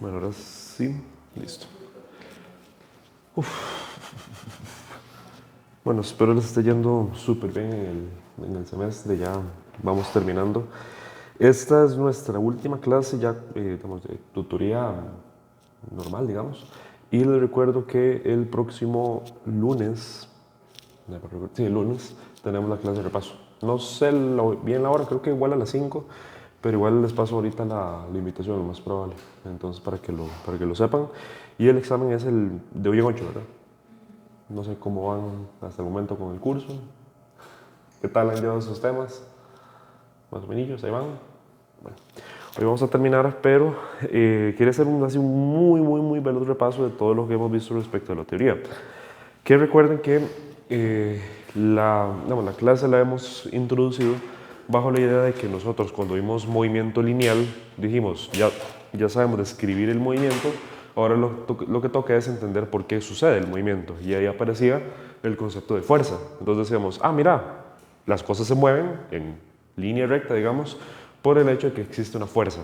Bueno, ahora sí, listo. Uf. Bueno, espero les esté yendo súper bien en el semestre, ya vamos terminando. Esta es nuestra última clase ya, digamos, de tutoría normal, digamos. Y les recuerdo que el próximo lunes, sí, el lunes, tenemos la clase de repaso. No sé bien la hora, creo que igual a las 5, pero igual les paso ahorita la invitación, lo más probable. Entonces, para que lo sepan. Y el examen es el de hoy en 8, ¿verdad? No sé cómo van hasta el momento con el curso. ¿Qué tal han llevado esos temas? Más o menos, ahí van. Bueno, hoy vamos a terminar, pero quiero hacer así un muy veloz repaso de todo lo que hemos visto respecto a la teoría. Que recuerden que la clase la hemos introducido bajo la idea de que nosotros cuando vimos movimiento lineal dijimos, ya sabemos describir el movimiento, ahora lo que toca es entender por qué sucede el movimiento. Y ahí aparecía el concepto de fuerza. Entonces decíamos, mira, las cosas se mueven en línea recta, digamos, por el hecho de que existe una fuerza.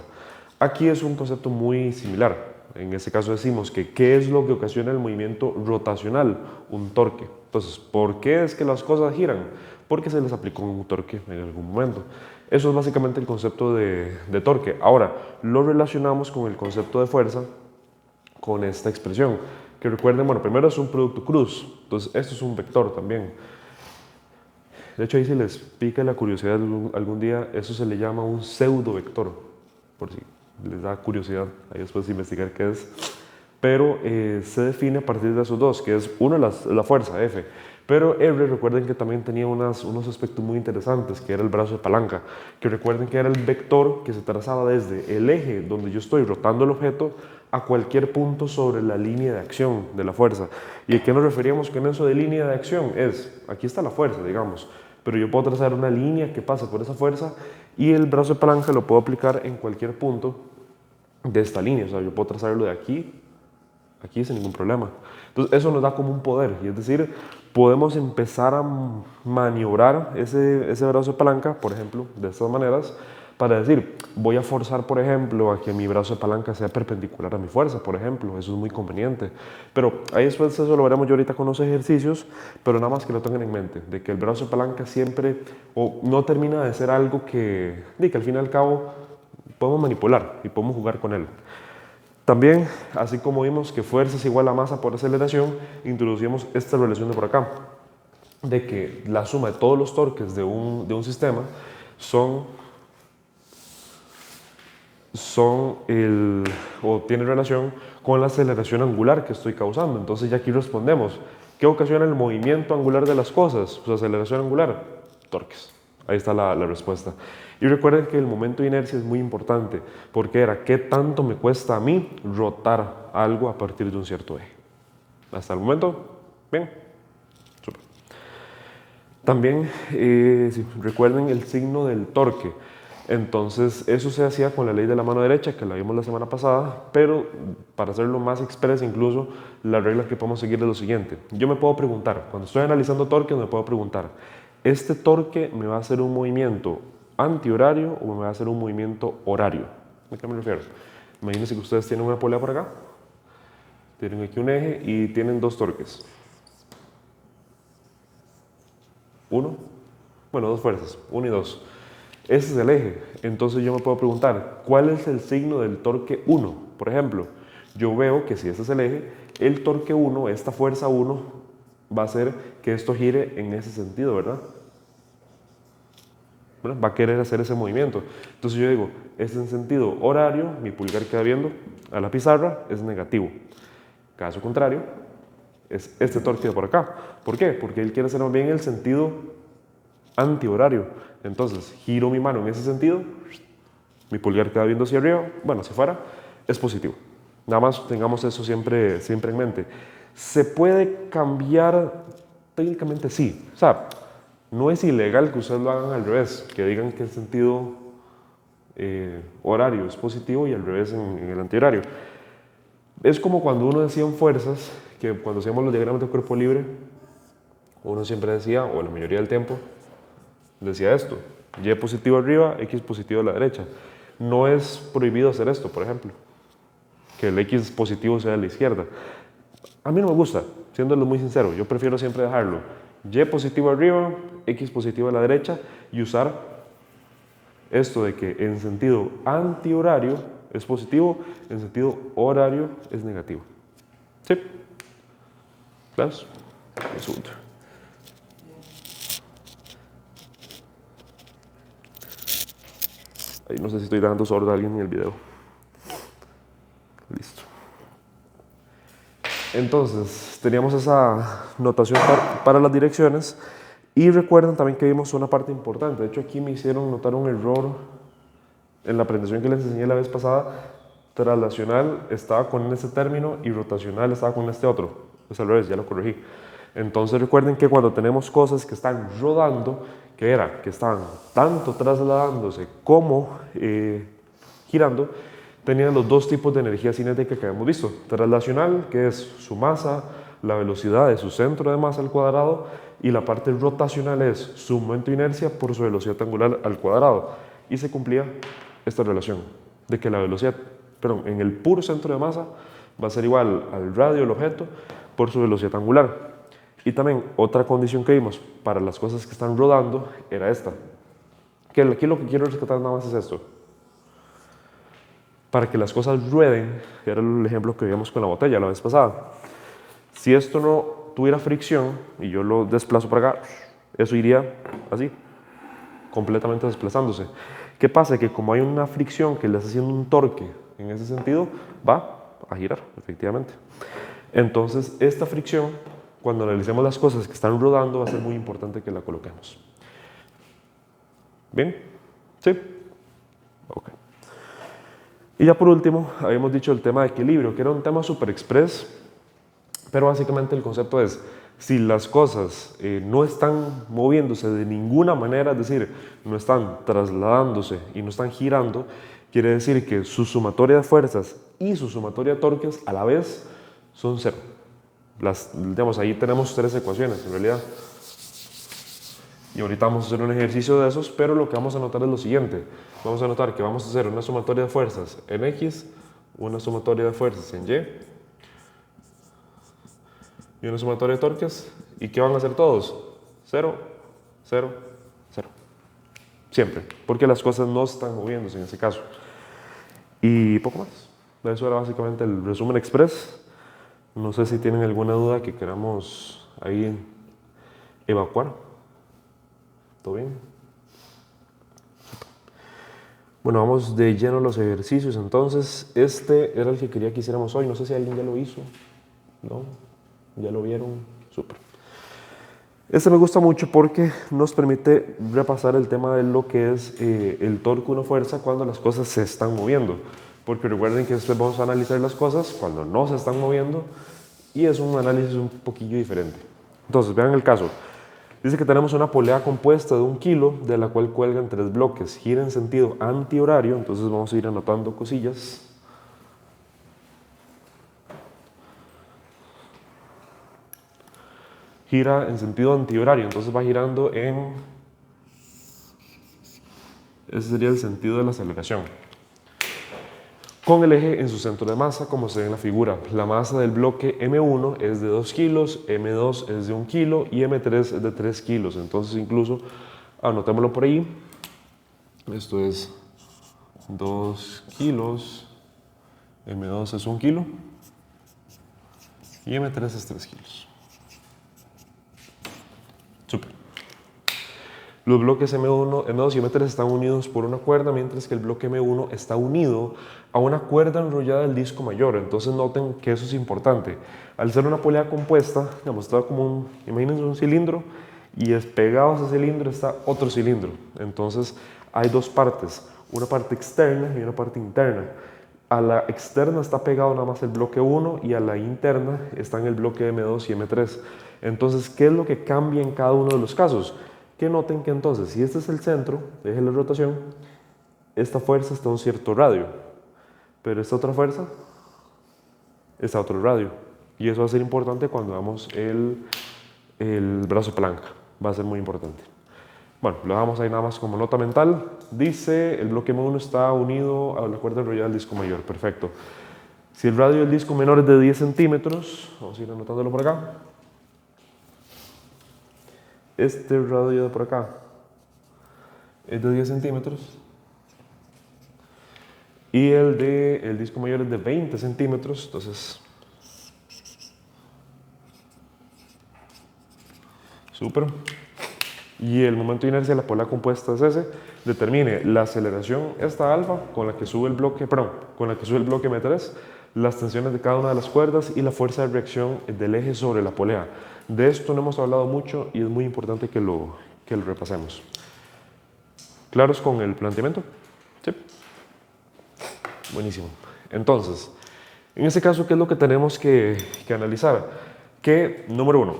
Aquí es un concepto muy similar. En este caso decimos que ¿qué es lo que ocasiona el movimiento rotacional? Un torque. Entonces, ¿por qué es que las cosas giran? Porque se les aplicó un torque en algún momento. Eso es básicamente el concepto de torque. Ahora, lo relacionamos con el concepto de fuerza con esta expresión. Que recuerden, bueno, primero es un producto cruz. Entonces, esto es un vector también. De hecho, ahí si les pica la curiosidad algún día, eso se le llama un pseudo vector, por si les da curiosidad, ahí después investigar qué es. Pero se define a partir de esos dos, que es uno la fuerza, F, pero R, recuerden que también tenía unos aspectos muy interesantes, que era el brazo de palanca, que recuerden que era el vector que se trazaba desde el eje donde yo estoy rotando el objeto a cualquier punto sobre la línea de acción de la fuerza. ¿Y a qué nos referíamos con eso de línea de acción? Aquí está la fuerza, digamos, pero yo puedo trazar una línea que pasa por esa fuerza y el brazo de palanca lo puedo aplicar en cualquier punto de esta línea. O sea, yo puedo trazarlo de aquí sin ningún problema. Entonces, eso nos da como un poder, y es decir, podemos empezar a maniobrar ese brazo de palanca, por ejemplo, de estas maneras, para decir, voy a forzar, por ejemplo, a que mi brazo de palanca sea perpendicular a mi fuerza, por ejemplo, eso es muy conveniente. Pero ahí después eso lo veremos yo ahorita con los ejercicios, pero nada más que lo tengan en mente, de que el brazo de palanca siempre, o no termina de ser algo que al fin y al cabo podemos manipular y podemos jugar con él. También, así como vimos que fuerza es igual a masa por aceleración, introducimos esta relación de por acá, de que la suma de todos los torques de un sistema o tiene relación con la aceleración angular que estoy causando. Entonces ya aquí respondemos, ¿qué ocasiona el movimiento angular de las cosas? Pues aceleración angular, torques. Ahí está la respuesta. Y recuerden que el momento de inercia es muy importante, porque era qué tanto me cuesta a mí rotar algo a partir de un cierto eje. Hasta el momento, bien, súper. También recuerden el signo del torque. Entonces, eso se hacía con la ley de la mano derecha, que la vimos la semana pasada, pero para hacerlo más expreso, incluso la regla que podemos seguir es lo siguiente. Yo me puedo preguntar, cuando estoy analizando torque, me puedo preguntar, ¿este torque me va a hacer un movimiento antihorario o me va a hacer un movimiento horario? ¿A qué me refiero? Imagínense que ustedes tienen una polea por acá, tienen aquí un eje y tienen dos torques. Dos fuerzas, 1 y 2. Ese es el eje. Entonces yo me puedo preguntar, ¿cuál es el signo del torque 1? Por ejemplo, yo veo que si ese es el eje, el torque 1, esta fuerza 1, va a hacer que esto gire en ese sentido, ¿verdad? Bueno, va a querer hacer ese movimiento. Entonces yo digo, es en sentido horario, mi pulgar queda viendo a la pizarra, es negativo. Caso contrario, es este torque de por acá. ¿Por qué? Porque él quiere hacer más bien el sentido antihorario. Entonces, giro mi mano en ese sentido, mi pulgar queda viendo hacia arriba, bueno, hacia afuera, es positivo. Nada más tengamos eso siempre en mente. ¿Se puede cambiar? Técnicamente sí. O sea, no es ilegal que ustedes lo hagan al revés, que digan que el sentido horario es positivo y al revés en el antihorario. Es como cuando uno decía en fuerzas, que cuando hacíamos los diagramas de cuerpo libre, uno siempre decía, o la mayoría del tiempo, decía esto, Y positivo arriba, X positivo a la derecha. No es prohibido hacer esto, por ejemplo. ¿Ok? que el X positivo sea a la izquierda. A mí no me gusta, siéndolo muy sincero. Yo prefiero siempre dejarlo Y positivo arriba, X positivo a la derecha y usar esto de que en sentido antihorario es positivo, en sentido horario es negativo. ¿Sí? ¿Ves? Un segundo. Ahí no sé si estoy dando sordo a alguien en el video. Listo. Entonces, teníamos esa notación para las direcciones. Y recuerden también que vimos una parte importante. De hecho, aquí me hicieron notar un error en la presentación que les enseñé la vez pasada. Traslacional estaba con este término y rotacional estaba con este otro. Es al revés, ya lo corregí. Entonces recuerden que cuando tenemos cosas que están rodando, que están tanto trasladándose como girando, tenían los dos tipos de energía cinética que habíamos visto. Traslacional, que es su masa, la velocidad de su centro de masa al cuadrado, y la parte rotacional es su momento de inercia por su velocidad angular al cuadrado. Y se cumplía esta relación de que la velocidad, en el puro centro de masa va a ser igual al radio del objeto por su velocidad angular. Y también otra condición que vimos para las cosas que están rodando era esta. Que aquí lo que quiero rescatar nada más es esto. Para que las cosas rueden, era el ejemplo que vimos con la botella la vez pasada. Si esto no tuviera fricción y yo lo desplazo para acá, eso iría así, completamente desplazándose. ¿Qué pasa? Que como hay una fricción que le está haciendo un torque en ese sentido, va a girar, efectivamente. Entonces, esta fricción, cuando analicemos las cosas que están rodando, va a ser muy importante que la coloquemos. ¿Bien? ¿Sí? Ok. Y ya por último, habíamos dicho el tema de equilibrio, que era un tema super express, pero básicamente el concepto es, si las cosas no están moviéndose de ninguna manera, es decir, no están trasladándose y no están girando, quiere decir que su sumatoria de fuerzas y su sumatoria de torques a la vez son cero. Digamos, ahí tenemos tres ecuaciones en realidad. Y ahorita vamos a hacer un ejercicio de esos, pero lo que vamos a notar es lo siguiente. Vamos a notar que vamos a hacer una sumatoria de fuerzas en X, una sumatoria de fuerzas en Y y una sumatoria de torques. ¿Y qué van a hacer todos? 0, 0, 0. Siempre, porque las cosas no están moviéndose en ese caso. Y poco más. Eso era básicamente el resumen express. No sé si tienen alguna duda que queramos ahí evacuar. ¿Todo bien? Bueno, vamos de lleno a los ejercicios. Entonces, este era el que quería que hiciéramos hoy. No sé si alguien ya lo hizo. ¿No? ¿Ya lo vieron? Súper. Este me gusta mucho porque nos permite repasar el tema de lo que es el torque una fuerza cuando las cosas se están moviendo. Porque recuerden que después vamos a analizar las cosas cuando no se están moviendo y es un análisis un poquillo diferente. Entonces, vean el caso. Dice que tenemos una polea compuesta de 1 kilo, de la cual cuelgan 3 bloques. Gira en sentido antihorario, entonces vamos a ir anotando cosillas. Gira en sentido antihorario, entonces va girando en... Ese sería el sentido de la aceleración. Con el eje en su centro de masa, como se ve en la figura. La masa del bloque M1 es de 2 kilos, M2 es de 1 kilo y M3 es de 3 kilos. Entonces incluso, anotémoslo por ahí. Esto es 2 kilos, M2 es 1 kilo y M3 es 3 kilos. Súper. Los bloques M1, M2 y M3 están unidos por una cuerda, mientras que el bloque M1 está unido a una cuerda enrollada del disco mayor. Entonces noten que eso es importante. Al ser una polea compuesta, digamos, está como imagínense un cilindro y pegado a ese cilindro está otro cilindro. Entonces hay dos partes, una parte externa y una parte interna. A la externa está pegado nada más el bloque 1 y a la interna están el bloque M2 y M3. Entonces, ¿qué es lo que cambia en cada uno de los casos? Que noten que entonces, si este es el centro, eje de rotación, esta fuerza está a un cierto radio, pero esta otra fuerza está a otro radio. Y eso va a ser importante cuando hagamos el brazo palanca, va a ser muy importante. Bueno, lo dejamos ahí nada más como nota mental. Dice, el bloque M1 está unido a la cuerda enrollada del disco mayor, perfecto. Si el radio del disco menor es de 10 centímetros, vamos a ir anotándolo por acá. Este radio de por acá es de 10 centímetros. Y el disco mayor es de 20 centímetros, entonces... Súper. Y el momento de inercia de la polea compuesta es ese. Determine la aceleración, esta alfa, con la que sube el bloque, con la que sube el bloque M3, las tensiones de cada una de las cuerdas y la fuerza de reacción del eje sobre la polea. De esto no hemos hablado mucho y es muy importante que lo repasemos. ¿Claros con el planteamiento? Sí. Buenísimo. Entonces, en este caso, ¿qué es lo que tenemos que analizar? Que, número uno,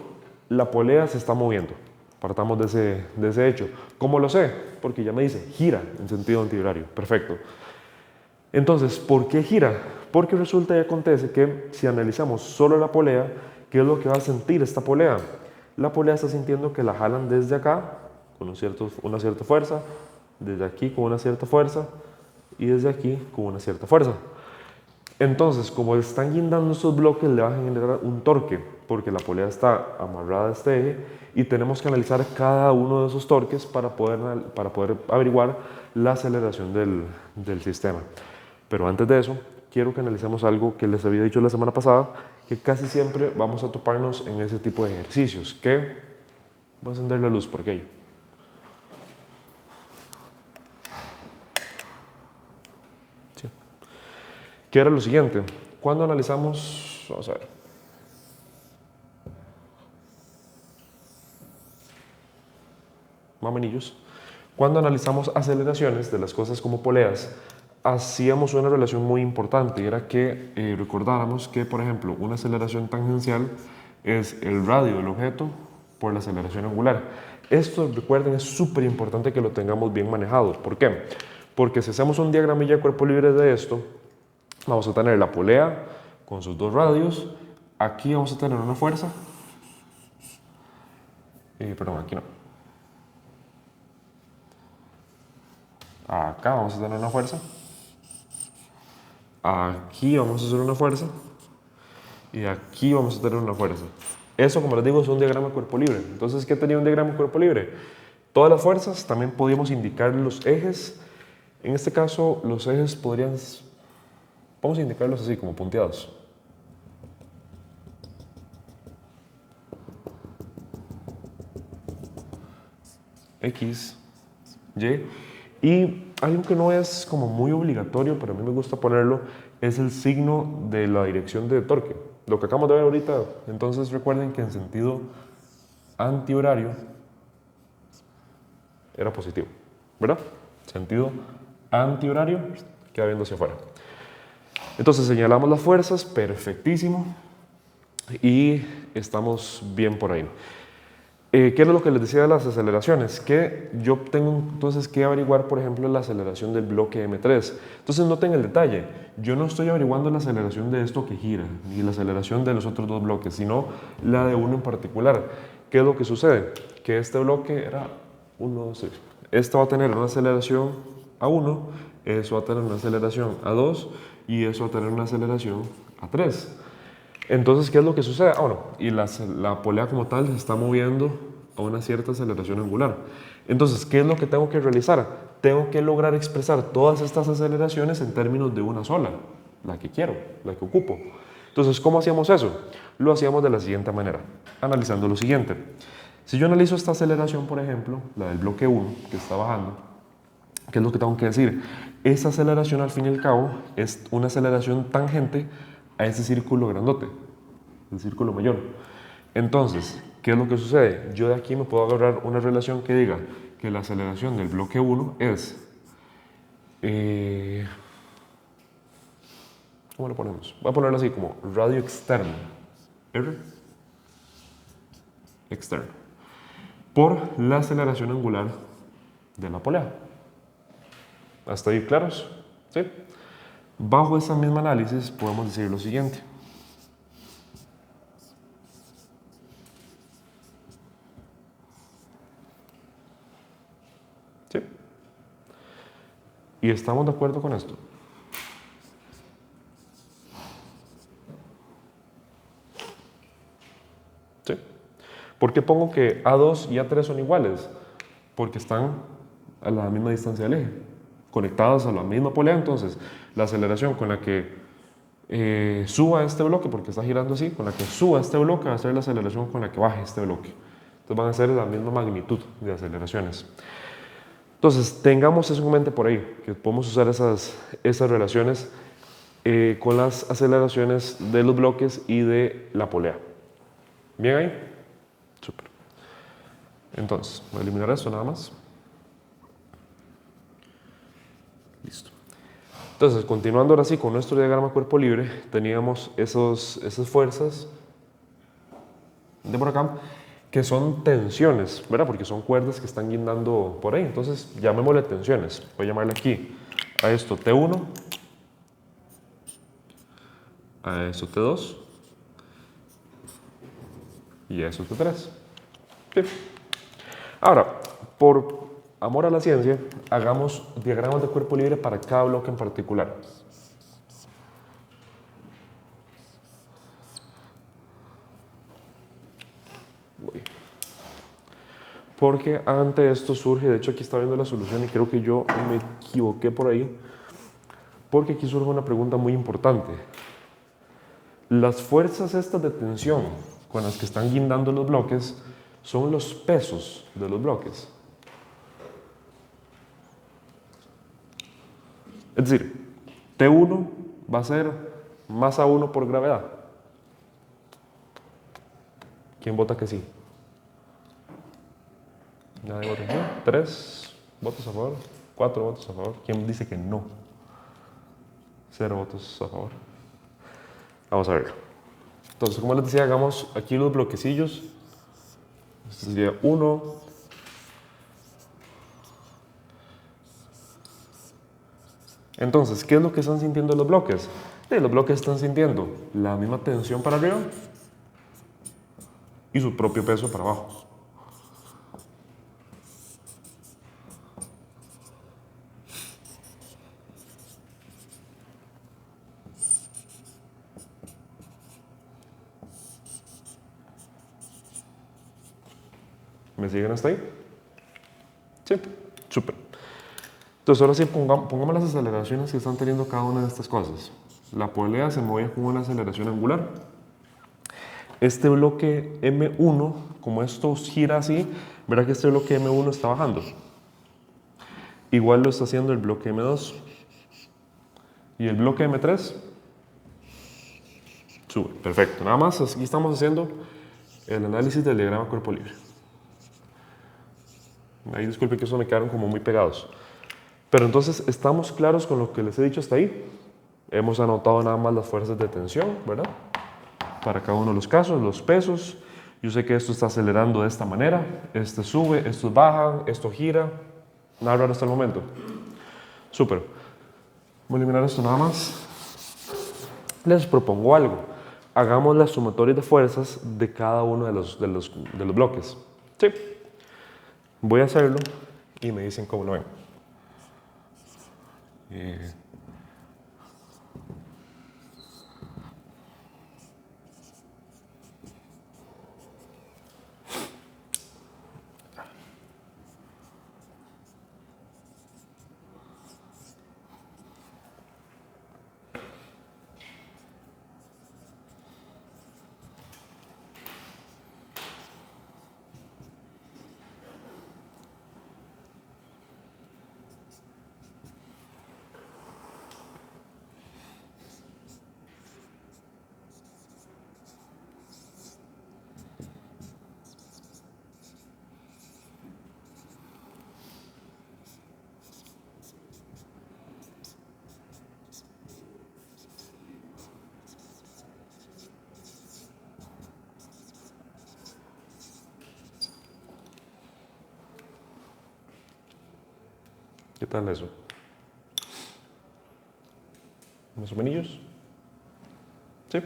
la polea se está moviendo. Partamos de ese hecho. ¿Cómo lo sé? Porque ya me dice, gira en sentido antihorario. Perfecto. Entonces, ¿por qué gira? Porque resulta y acontece que si analizamos solo la polea, ¿qué es lo que va a sentir esta polea? La polea está sintiendo que la jalan desde acá con una cierta fuerza, desde aquí con una cierta fuerza y desde aquí con una cierta fuerza. Entonces, como están guindando estos bloques, le va a generar un torque, porque la polea está amarrada a este eje y tenemos que analizar cada uno de esos torques para poder averiguar la aceleración del sistema. Pero antes de eso, quiero que analicemos algo que les había dicho la semana pasada, que casi siempre vamos a toparnos en ese tipo de ejercicios, que voy a encender la luz por aquello. Sí. Que era lo siguiente, cuando analizamos, vamos a ver, mamanillos, cuando analizamos aceleraciones de las cosas como poleas, hacíamos una relación muy importante y era que recordáramos que, por ejemplo, una aceleración tangencial es el radio del objeto por la aceleración angular. Esto, recuerden, es súper importante que lo tengamos bien manejado. ¿Por qué? Porque si hacemos un diagramilla de cuerpo libre de esto, vamos a tener la polea con sus dos radios. Aquí vamos a tener una fuerza. Perdón, aquí no. Acá vamos a tener una fuerza. Aquí vamos a hacer una fuerza. Y aquí vamos a tener una fuerza. Eso, como les digo, es un diagrama de cuerpo libre. Entonces, ¿qué tenía un diagrama de cuerpo libre? Todas las fuerzas, también podíamos indicar los ejes. En este caso, los ejes vamos a indicarlos así, como punteados. X, Y. Y algo que no es como muy obligatorio, pero a mí me gusta ponerlo, es el signo de la dirección de torque. Lo que acabamos de ver ahorita. Entonces recuerden que en sentido antihorario era positivo, ¿verdad? Sentido antihorario queda viendo hacia afuera. Entonces señalamos las fuerzas, perfectísimo, y estamos bien por ahí. ¿Qué es lo que les decía de las aceleraciones? Que yo tengo entonces que averiguar, por ejemplo, la aceleración del bloque M3. Entonces noten el detalle, yo no estoy averiguando la aceleración de esto que gira, ni la aceleración de los otros dos bloques, sino la de uno en particular. ¿Qué es lo que sucede? Que este bloque era 1, 2, 3. Esto va a tener una aceleración a 1, eso va a tener una aceleración a 2 y eso va a tener una aceleración a 3. Entonces, ¿qué es lo que sucede? Bueno, y la polea como tal se está moviendo a una cierta aceleración angular. Entonces, ¿qué es lo que tengo que realizar? Tengo que lograr expresar todas estas aceleraciones en términos de una sola, la que quiero, la que ocupo. Entonces, ¿cómo hacíamos eso? Lo hacíamos de la siguiente manera, analizando lo siguiente. Si yo analizo esta aceleración, por ejemplo, la del bloque 1, que está bajando, ¿qué es lo que tengo que decir? Esa aceleración, al fin y al cabo, es una aceleración tangente a ese círculo grandote, el círculo mayor. Entonces, ¿qué es lo que sucede? Yo de aquí me puedo agarrar una relación que diga que la aceleración del bloque 1 es... ¿cómo lo ponemos? Voy a ponerlo así como radio externo. R externo. Por la aceleración angular de la polea. ¿Hasta ahí claros? ¿Sí? Bajo ese mismo análisis podemos decir lo siguiente. ¿Sí? ¿Y estamos de acuerdo con esto? ¿Por qué pongo que A2 y A3 son iguales? Porque están a la misma distancia del eje, conectados a la misma polea. Entonces, la aceleración con la que suba este bloque, porque está girando así, con la que suba este bloque va a ser la aceleración con la que baje este bloque. Entonces van a ser la misma magnitud de aceleraciones. Entonces, tengamos eso en mente por ahí, que podemos usar esas relaciones con las aceleraciones de los bloques y de la polea. ¿Bien ahí? Súper. Entonces, voy a eliminar esto nada más. Listo. Entonces, continuando ahora sí con nuestro diagrama cuerpo libre, teníamos esas fuerzas de por acá, que son tensiones, ¿verdad? Porque son cuerdas que están guindando por ahí. Entonces, llamémosle tensiones. Voy a llamarle aquí a esto T1, a eso T2 y a eso T3. Bien. Ahora, por amor a la ciencia, hagamos diagramas de cuerpo libre para cada bloque en particular. Porque ante esto surge, de hecho aquí está viendo la solución y creo que yo me equivoqué por ahí, porque aquí surge una pregunta muy importante. Las fuerzas estas de tensión con las que están guindando los bloques son los pesos de los bloques. Es decir, T1 va a ser masa 1 por gravedad. ¿Quién vota que sí? Nadie vota que sí. 3 votos a favor, 4 votos a favor. ¿Quién dice que no? 0 votos a favor. Vamos a ver. Entonces, como les decía, hagamos aquí los bloquecillos. Este sería 1. Entonces, ¿qué es lo que están sintiendo los bloques? Los bloques están sintiendo la misma tensión para arriba y su propio peso para abajo. ¿Me siguen hasta ahí? Sí, súper. Entonces ahora sí pongamos las aceleraciones que están teniendo cada una de estas cosas. La polea se mueve con una aceleración angular. Este bloque M1, como esto gira así, verá que este bloque M1 está bajando. Igual lo está haciendo el bloque M2. Y el bloque M3 sube. Perfecto. Nada más aquí estamos haciendo el análisis del diagrama cuerpo libre. Ahí disculpen que eso me quedaron como muy pegados. Pero entonces estamos claros con lo que les he dicho hasta ahí. Hemos anotado nada más las fuerzas de tensión, ¿verdad? Para cada uno de los casos, los pesos. Yo sé que esto está acelerando de esta manera. Este sube, estos bajan, esto gira. Nada raro hasta el momento. Súper. Voy a eliminar esto nada más. Les propongo algo. Hagamos las sumatorias de fuerzas de cada uno de los bloques. Sí. Voy a hacerlo y me dicen cómo lo ven. ¿Qué tal eso? ¿Más o menos? ¿Sí?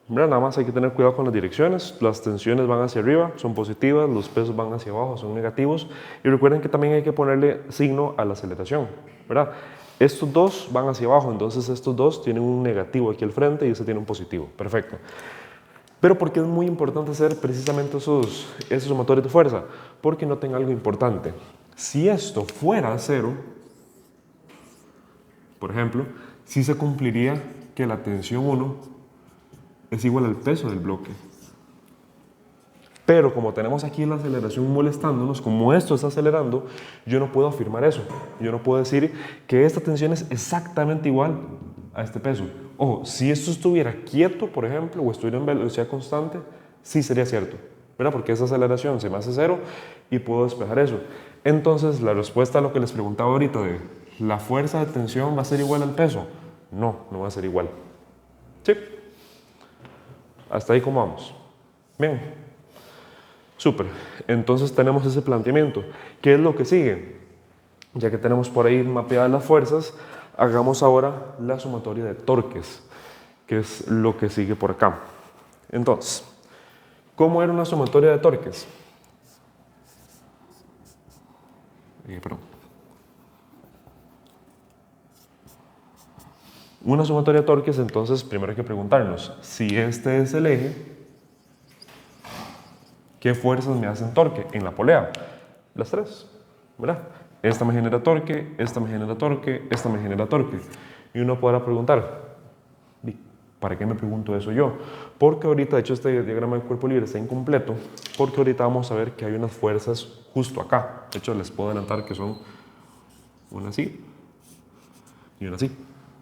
Mira, nada más hay que tener cuidado con las direcciones. Las tensiones van hacia arriba, son positivas, los pesos van hacia abajo, son negativos. Y recuerden que también hay que ponerle signo a la aceleración, ¿verdad? Estos dos van hacia abajo, entonces estos dos tienen un negativo aquí al frente y este tiene un positivo. Perfecto. Pero ¿por qué es muy importante hacer precisamente esos sumatorios de fuerza? Porque noten algo importante. Si esto fuera 0, por ejemplo, sí se cumpliría que la tensión 1 es igual al peso del bloque. Pero como tenemos aquí la aceleración molestándonos, como esto está acelerando, yo no puedo afirmar eso. Yo no puedo decir que esta tensión es exactamente igual a este peso. Ojo, si esto estuviera quieto, por ejemplo, o estuviera en velocidad constante, sí sería cierto, ¿verdad? Porque esa aceleración se me hace 0 y puedo despejar eso. Entonces, la respuesta a lo que les preguntaba ahorita de ¿la fuerza de tensión va a ser igual al peso? No, no va a ser igual. ¿Sí? Hasta ahí como vamos. Bien. Súper. Entonces tenemos ese planteamiento. ¿Qué es lo que sigue? Ya que tenemos por ahí mapeadas las fuerzas, hagamos ahora la sumatoria de torques, que es lo que sigue por acá. Entonces, ¿cómo era una sumatoria de torques? Perdón. Una sumatoria de torques, entonces, primero hay que preguntarnos, si este es el eje, ¿qué fuerzas me hacen torque? En la polea, las tres, ¿verdad? Esta me genera torque, esta me genera torque, esta me genera torque. Y uno podrá preguntar, ¿para qué me pregunto eso yo? Porque ahorita, de hecho, este diagrama del cuerpo libre está incompleto, porque ahorita vamos a ver que hay unas fuerzas justo acá. De hecho, les puedo adelantar que son una así y una así.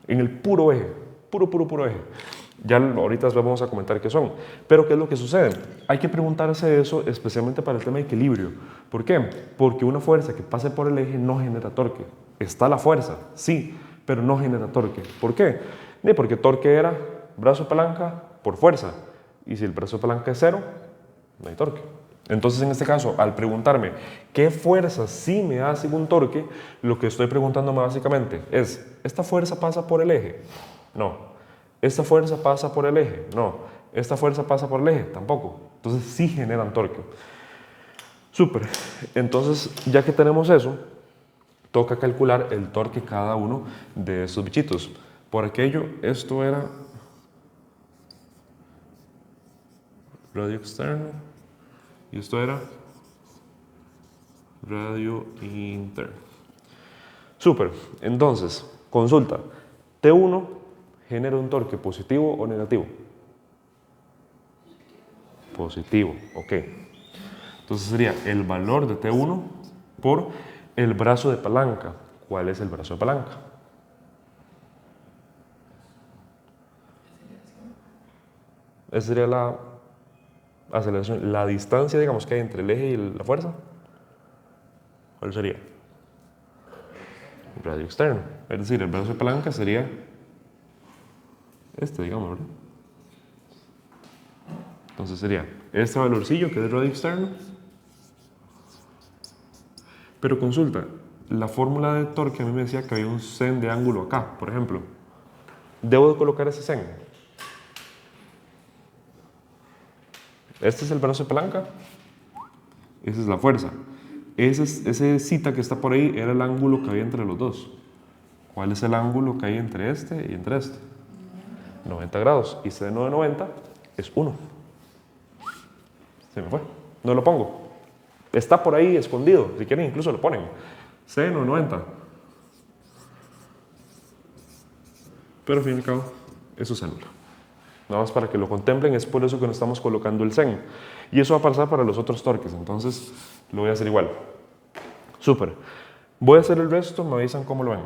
En el puro eje, puro eje. Ya ahorita les vamos a comentar qué son. Pero ¿qué es lo que sucede? Hay que preguntarse eso especialmente para el tema de equilibrio. ¿Por qué? Porque una fuerza que pase por el eje no genera torque. Está la fuerza, sí, pero no genera torque. ¿Por qué? Porque torque era brazo palanca por fuerza. Y si el brazo palanca es 0, no hay torque. Entonces, en este caso, al preguntarme qué fuerza sí me hace un torque, lo que estoy preguntándome básicamente es, ¿esta fuerza pasa por el eje? No. ¿Esta fuerza pasa por el eje? No. ¿Esta fuerza pasa por el eje? Tampoco. Entonces sí generan torque. Súper. Entonces, ya que tenemos eso, toca calcular el torque cada uno de estos bichitos. Por aquello, esto era radio externo y esto era radio interno. Súper. Entonces, consulta. T1 genera un torque positivo o negativo. Positivo, ok. Entonces sería el valor de T1 por el brazo de palanca. ¿Cuál es el brazo de palanca? Esa sería la aceleración, la distancia, digamos, que hay entre el eje y la fuerza. ¿Cuál sería? El radio externo. Es decir, el brazo de palanca sería este, digamos, ¿verdad? Entonces sería este valorcillo que es el radio externo. Pero consulta, la fórmula de torque a mí me decía que había un sen de ángulo acá, por ejemplo. ¿Debo de colocar ese sen? Este es el brazo de palanca. Esa es la fuerza. Ese cita que está por ahí era el ángulo que había entre los dos. ¿Cuál es el ángulo que hay entre este y entre este? 90 grados. Y seno de 90 es 1. Se me fue. No lo pongo. Está por ahí escondido. Si quieren, incluso lo ponen. Seno de 90. Pero al fin y al cabo, eso es ángulo. Nada más para que lo contemplen, es por eso que nos estamos colocando el sen. Y eso va a pasar para los otros torques, entonces lo voy a hacer igual. Súper. Voy a hacer el resto, me avisan cómo lo ven.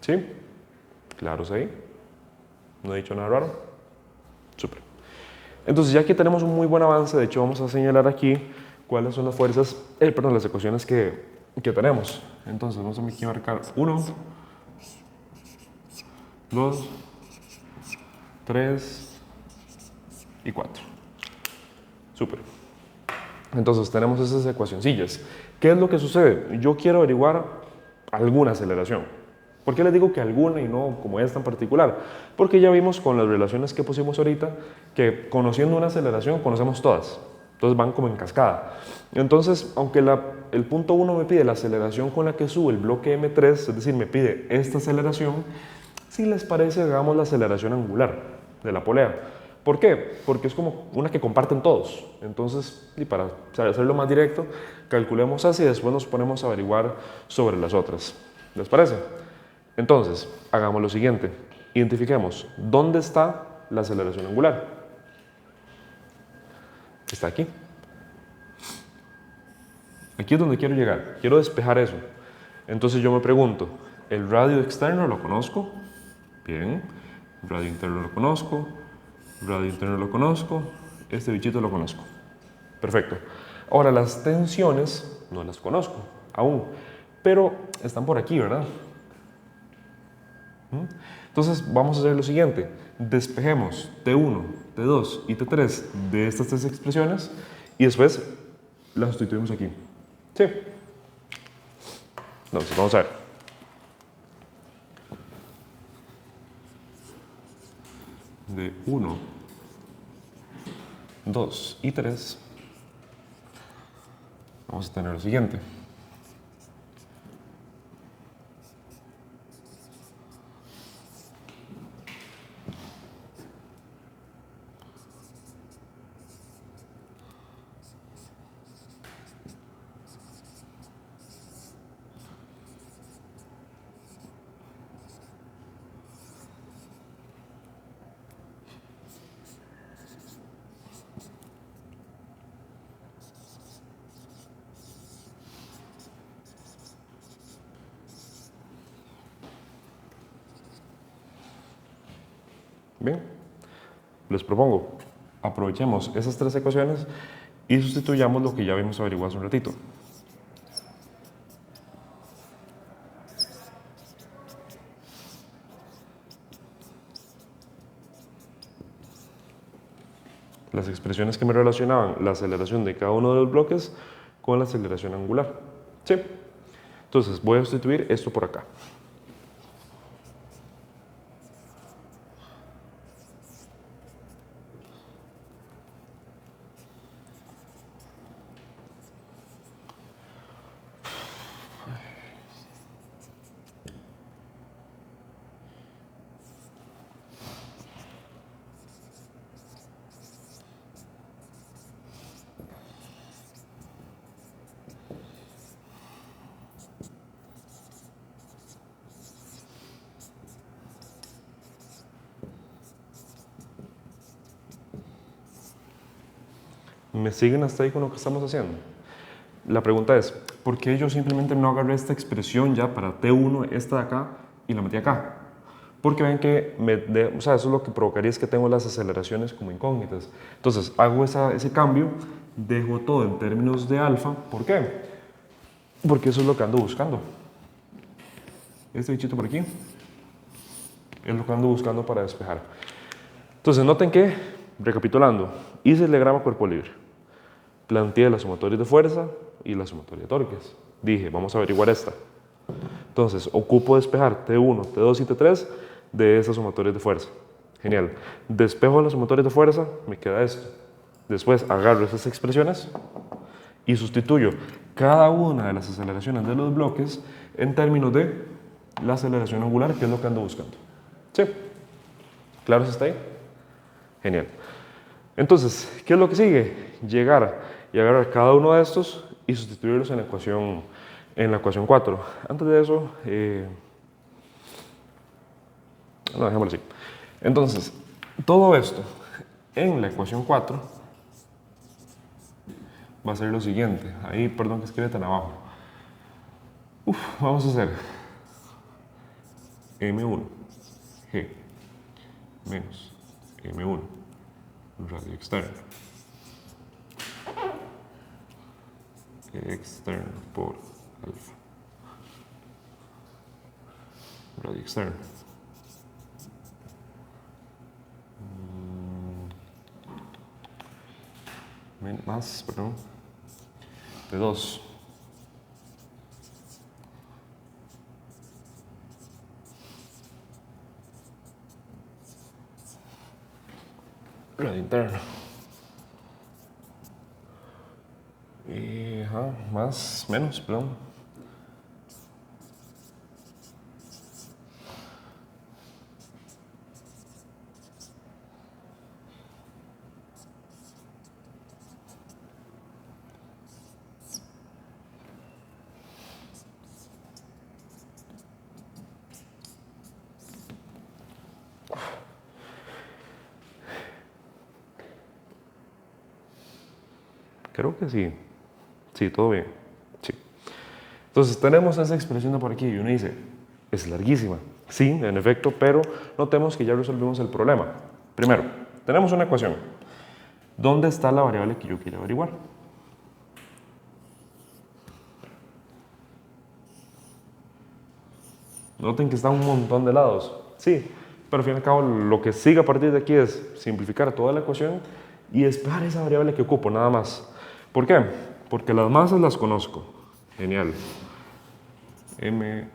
¿Sí? Claros ahí. No he dicho nada raro. Súper. Entonces, ya que tenemos un muy buen avance, de hecho vamos a señalar aquí cuáles son las fuerzas, perdón, las ecuaciones que tenemos. Entonces, vamos a aquí marcar 1, 2, 3 y 4. Súper. Entonces tenemos esas ecuacioncillas. ¿Qué es lo que sucede? Yo quiero averiguar alguna aceleración. ¿Por qué les digo que alguna y no como esta en particular? Porque ya vimos con las relaciones que pusimos ahorita que conociendo una aceleración conocemos todas. Entonces van como en cascada. Entonces, aunque el punto 1 me pide la aceleración con la que sube el bloque M3, es decir, me pide esta aceleración, si les parece, hagamos la aceleración angular de la polea. ¿Por qué? Porque es como una que comparten todos. Entonces, y para hacerlo más directo, calculemos así y después nos ponemos a averiguar sobre las otras. ¿Les parece? Entonces, hagamos lo siguiente. Identifiquemos dónde está la aceleración angular. Está aquí. Aquí es donde quiero llegar. Quiero despejar eso. Entonces yo me pregunto, ¿el radio externo lo conozco? Bien. El radio interno lo conozco. El radio interno lo conozco. Este bichito lo conozco. Perfecto. Ahora, las tensiones no las conozco aún, pero están por aquí, ¿verdad? Entonces vamos a hacer lo siguiente. Despejemos T1, T2 y T3 de estas tres expresiones y después las sustituimos aquí. ¿Sí? Entonces vamos a ver. De 1, 2 y 3 vamos a tener lo siguiente. Bien, les propongo, aprovechemos esas tres ecuaciones y sustituyamos lo que ya habíamos averiguado hace un ratito. Las expresiones que me relacionaban la aceleración de cada uno de los bloques con la aceleración angular. ¿Sí? Entonces voy a sustituir esto por acá. ¿Me siguen hasta ahí con lo que estamos haciendo? La pregunta es, ¿por qué yo simplemente no agarré esta expresión ya para T1, esta de acá, y la metí acá? Porque ven que o sea, eso es lo que provocaría es que tengo las aceleraciones como incógnitas. Entonces, hago ese cambio, dejo todo en términos de alfa. ¿Por qué? Porque eso es lo que ando buscando. Este bichito por aquí es lo que ando buscando para despejar. Entonces, noten que, recapitulando, hice el diagrama cuerpo libre. Planteé las sumatorias de fuerza y la sumatoria de torques. Dije, vamos a averiguar esta. Entonces, ocupo despejar T1, T2 y T3 de esas sumatorias de fuerza. Genial. Despejo las sumatorias de fuerza, me queda esto. Después agarro esas expresiones y sustituyo cada una de las aceleraciones de los bloques en términos de la aceleración angular, que es lo que ando buscando. ¿Sí? ¿Claro está ahí? Genial. Entonces, ¿qué es lo que sigue? Llegar y agarrar cada uno de estos y sustituirlos en la ecuación 4. Antes de eso, no, dejémoslo así. Entonces, todo esto en la ecuación 4 va a ser lo siguiente. Ahí, perdón que escribe tan abajo. Vamos a hacer M1 G menos M1 radio externo por alfa radio externo más, perdón, de 2. Radio interno. Y menos, perdón. Creo que sí. Sí, todo bien. Sí. Entonces tenemos esa expresión de por aquí y uno dice, es larguísima. Sí, en efecto, pero notemos que ya resolvimos el problema. Primero, tenemos una ecuación. ¿Dónde está la variable que yo quiero averiguar? Noten que está un montón de lados. Sí, pero al fin y al cabo lo que sigue a partir de aquí es simplificar toda la ecuación y esperar esa variable que ocupo, nada más. ¿Por qué? Porque las masas las conozco. Genial. M.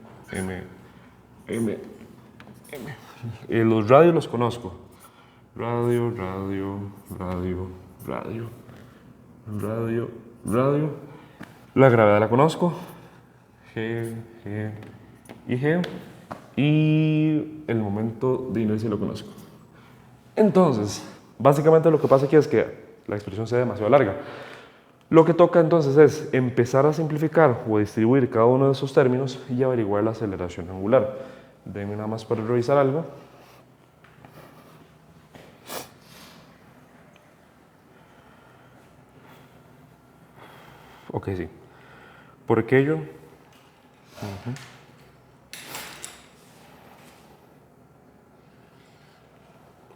Los radios los conozco. Radio. La gravedad la conozco. G y G. Y el momento de inercia lo conozco. Entonces, básicamente lo que pasa aquí es que la expresión sea demasiado larga. Lo que toca entonces es empezar a simplificar o a distribuir cada uno de esos términos y averiguar la aceleración angular. Denme nada más para revisar algo. Ok, sí. Por aquello.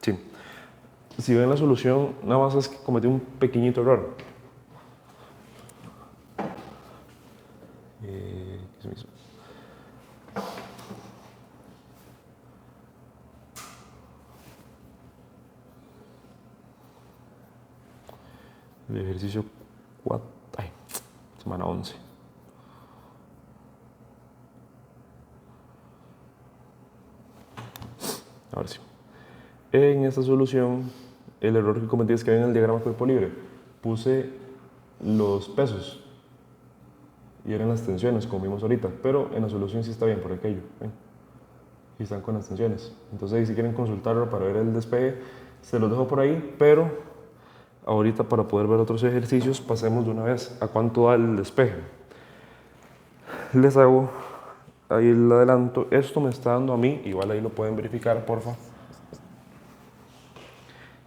Sí. Si ven la solución, nada más es que cometí un pequeñito error. ¿Qué se me hizo? El ejercicio 4, semana 11. Ahora sí. En esta solución, el error que cometí es que en el diagrama cuerpo libre puse los pesos y eran las tensiones, como vimos ahorita, pero en la solución sí está bien por aquello. Y están con las tensiones. Entonces, si quieren consultarlo para ver el despegue, se los dejo por ahí, pero ahorita para poder ver otros ejercicios, pasemos de una vez a cuánto da el despeje. Les hago ahí el adelanto. Esto me está dando a mí, igual ahí lo pueden verificar, porfa.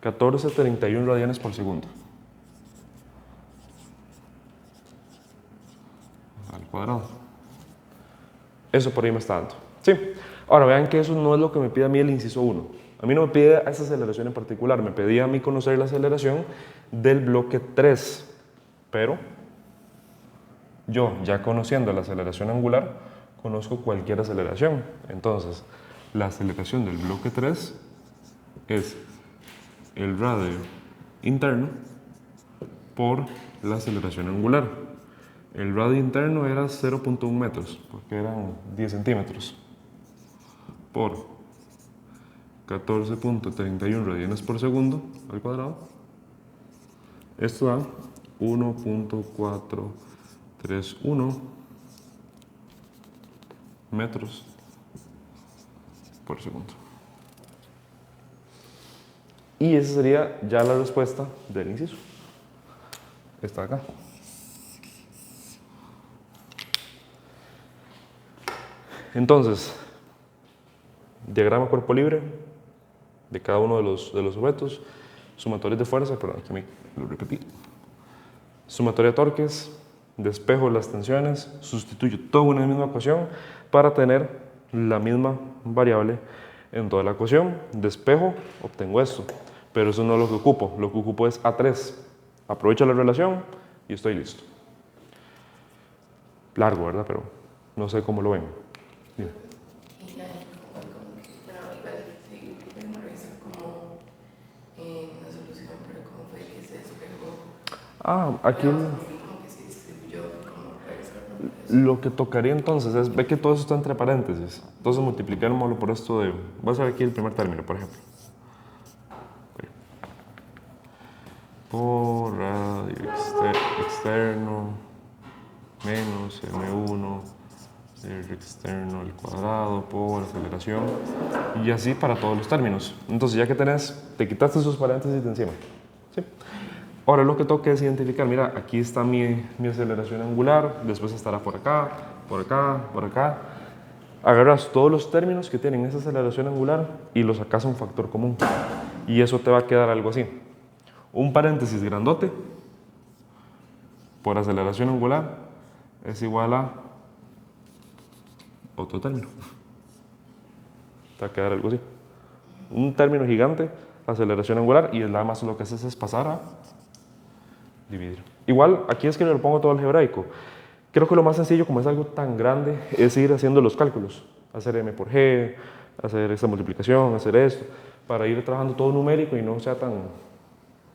14.31 radianes por segundo. Al cuadrado. Eso por ahí me está dando. Sí. Ahora vean que eso no es lo que me pide a mí el inciso 1. A mí no me pide esa aceleración en particular, me pedía a mí conocer la aceleración del bloque 3. Pero yo, ya conociendo la aceleración angular, conozco cualquier aceleración. Entonces, la aceleración del bloque 3 es el radio interno por la aceleración angular. El radio interno era 0.1 metros, porque eran 10 centímetros, por 14.31 radianes por segundo al cuadrado. Esto da 1.431 metros por segundo. Y esa sería ya la respuesta del inciso. Está acá. Entonces, diagrama cuerpo libre de cada uno de los objetos, sumatorios de fuerza, perdón, aquí me lo repetí, sumatoria de torques, despejo de las tensiones, sustituyo todo en una misma ecuación para tener la misma variable en toda la ecuación, despejo, obtengo esto, pero eso no es lo que ocupo es A3, aprovecho la relación y estoy listo. Largo, ¿verdad? Pero no sé cómo lo ven. Bien. Aquí Lo que tocaría entonces es, ve que todo eso está entre paréntesis. Entonces multiplicámoslo por esto de, vas a ver aquí el primer término, por ejemplo. Por radio externo menos M1 R externo al cuadrado por aceleración, y así para todos los términos. Entonces ya que tenés, te quitaste esos paréntesis de encima, ¿sí? Ahora lo que toca es identificar, mira, aquí está mi aceleración angular, después estará por acá, por acá, por acá. Agarras todos los términos que tienen esa aceleración angular y los sacas a un factor común. Y eso te va a quedar algo así. Un paréntesis grandote por aceleración angular es igual a otro término. Te va a quedar algo así. Un término gigante, aceleración angular, y nada más lo que haces es pasar a dividir. Igual, aquí es que le pongo todo algebraico. Creo que lo más sencillo, como es algo tan grande, es ir haciendo los cálculos. Hacer m por g, hacer esta multiplicación, hacer esto, para ir trabajando todo numérico y no sea tan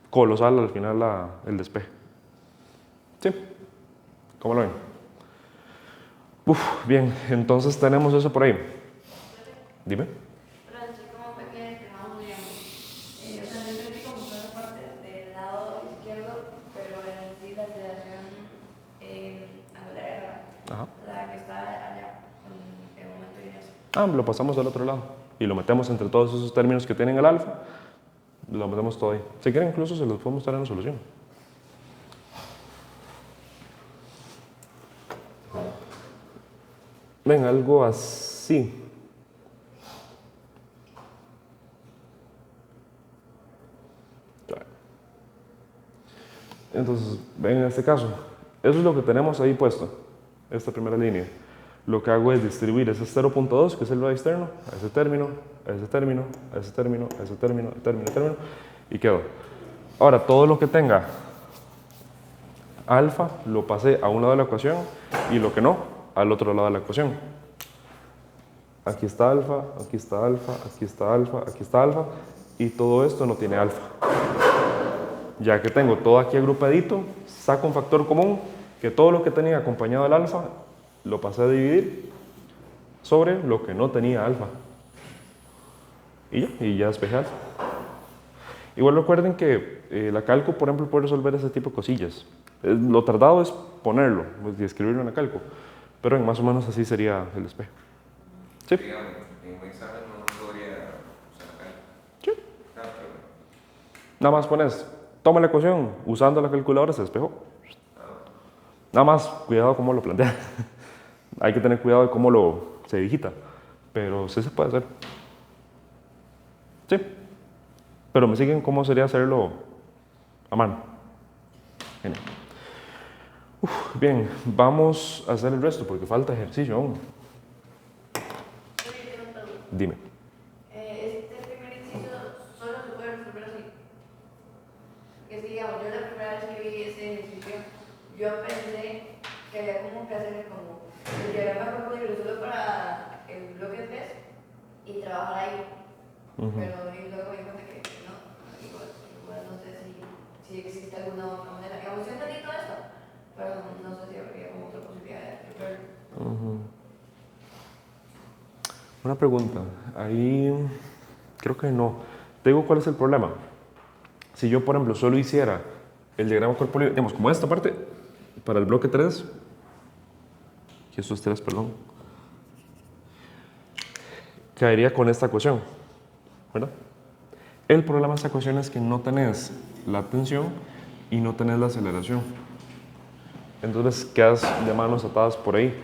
colosal al final el despeje. ¿Sí? ¿Cómo lo ven? Bien, entonces tenemos eso por ahí. Dime. Pero así como fue que despejamos, digamos, o sea, yo entendí como toda esa parte del lado izquierdo, pero en sí la aceleración angular, Ajá. la que está allá, en el momento de inicio. Lo pasamos al otro lado y lo metemos entre todos esos términos que tienen el alfa, lo metemos todo ahí. Si quieren incluso se los puedo mostrar en la solución. Ven, algo así. Entonces, ven en este caso, eso es lo que tenemos ahí puesto, esta primera línea. Lo que hago es distribuir ese 0.2, que es el lado externo, a ese término, a ese término, a ese término, a ese término, término, y quedó. Ahora, todo lo que tenga alfa lo pasé a un lado de la ecuación y lo que no, al otro lado de la ecuación. Aquí está alfa, aquí está alfa, aquí está alfa, aquí está alfa, y todo esto no tiene alfa. Ya que tengo todo aquí agrupadito, saco un factor común, que todo lo que tenía acompañado del alfa, lo pasé a dividir sobre lo que no tenía alfa. Y ya despejé alfa. Igual recuerden que la calco, por ejemplo, puede resolver ese tipo de cosillas. Lo tardado es ponerlo y escribirlo en la calco, pero más o menos así sería el despeje. ¿Sí? Digamos, en un examen no podría usar la calco. Sí. Pero Nada más pones, toma la ecuación, usando la calculadora se despejó. Nada más, cuidado cómo lo plantea. Hay que tener cuidado de cómo se digita, pero sí se puede hacer. Sí, pero me siguen cómo sería hacerlo a mano. Genial. Bien, vamos a hacer el resto porque falta ejercicio aún. Dime. Este primer inciso solo se puede resolver así. Que si, digamos, yo la primera vez que vi ese ejercicio, yo pensé que había como que hacer como el diagrama compuesto solo para el bloque 3 y trabajar ahí. Pero luego me di cuenta que no, igual no sé si existe alguna otra manera. Digamos, yo entendí todo esto, pero no sé si habría como otra posibilidad de resolverlo. Una pregunta, ahí creo que no. Te digo cuál es el problema. Si yo, por ejemplo, solo hiciera el diagrama corpóreo, digamos, como esta parte, para el bloque 3, y estos 3, perdón, caería con esta ecuación, ¿verdad? El problema de esta ecuación es que no tenés la tensión y no tenés la aceleración. Entonces quedas de manos atadas por ahí.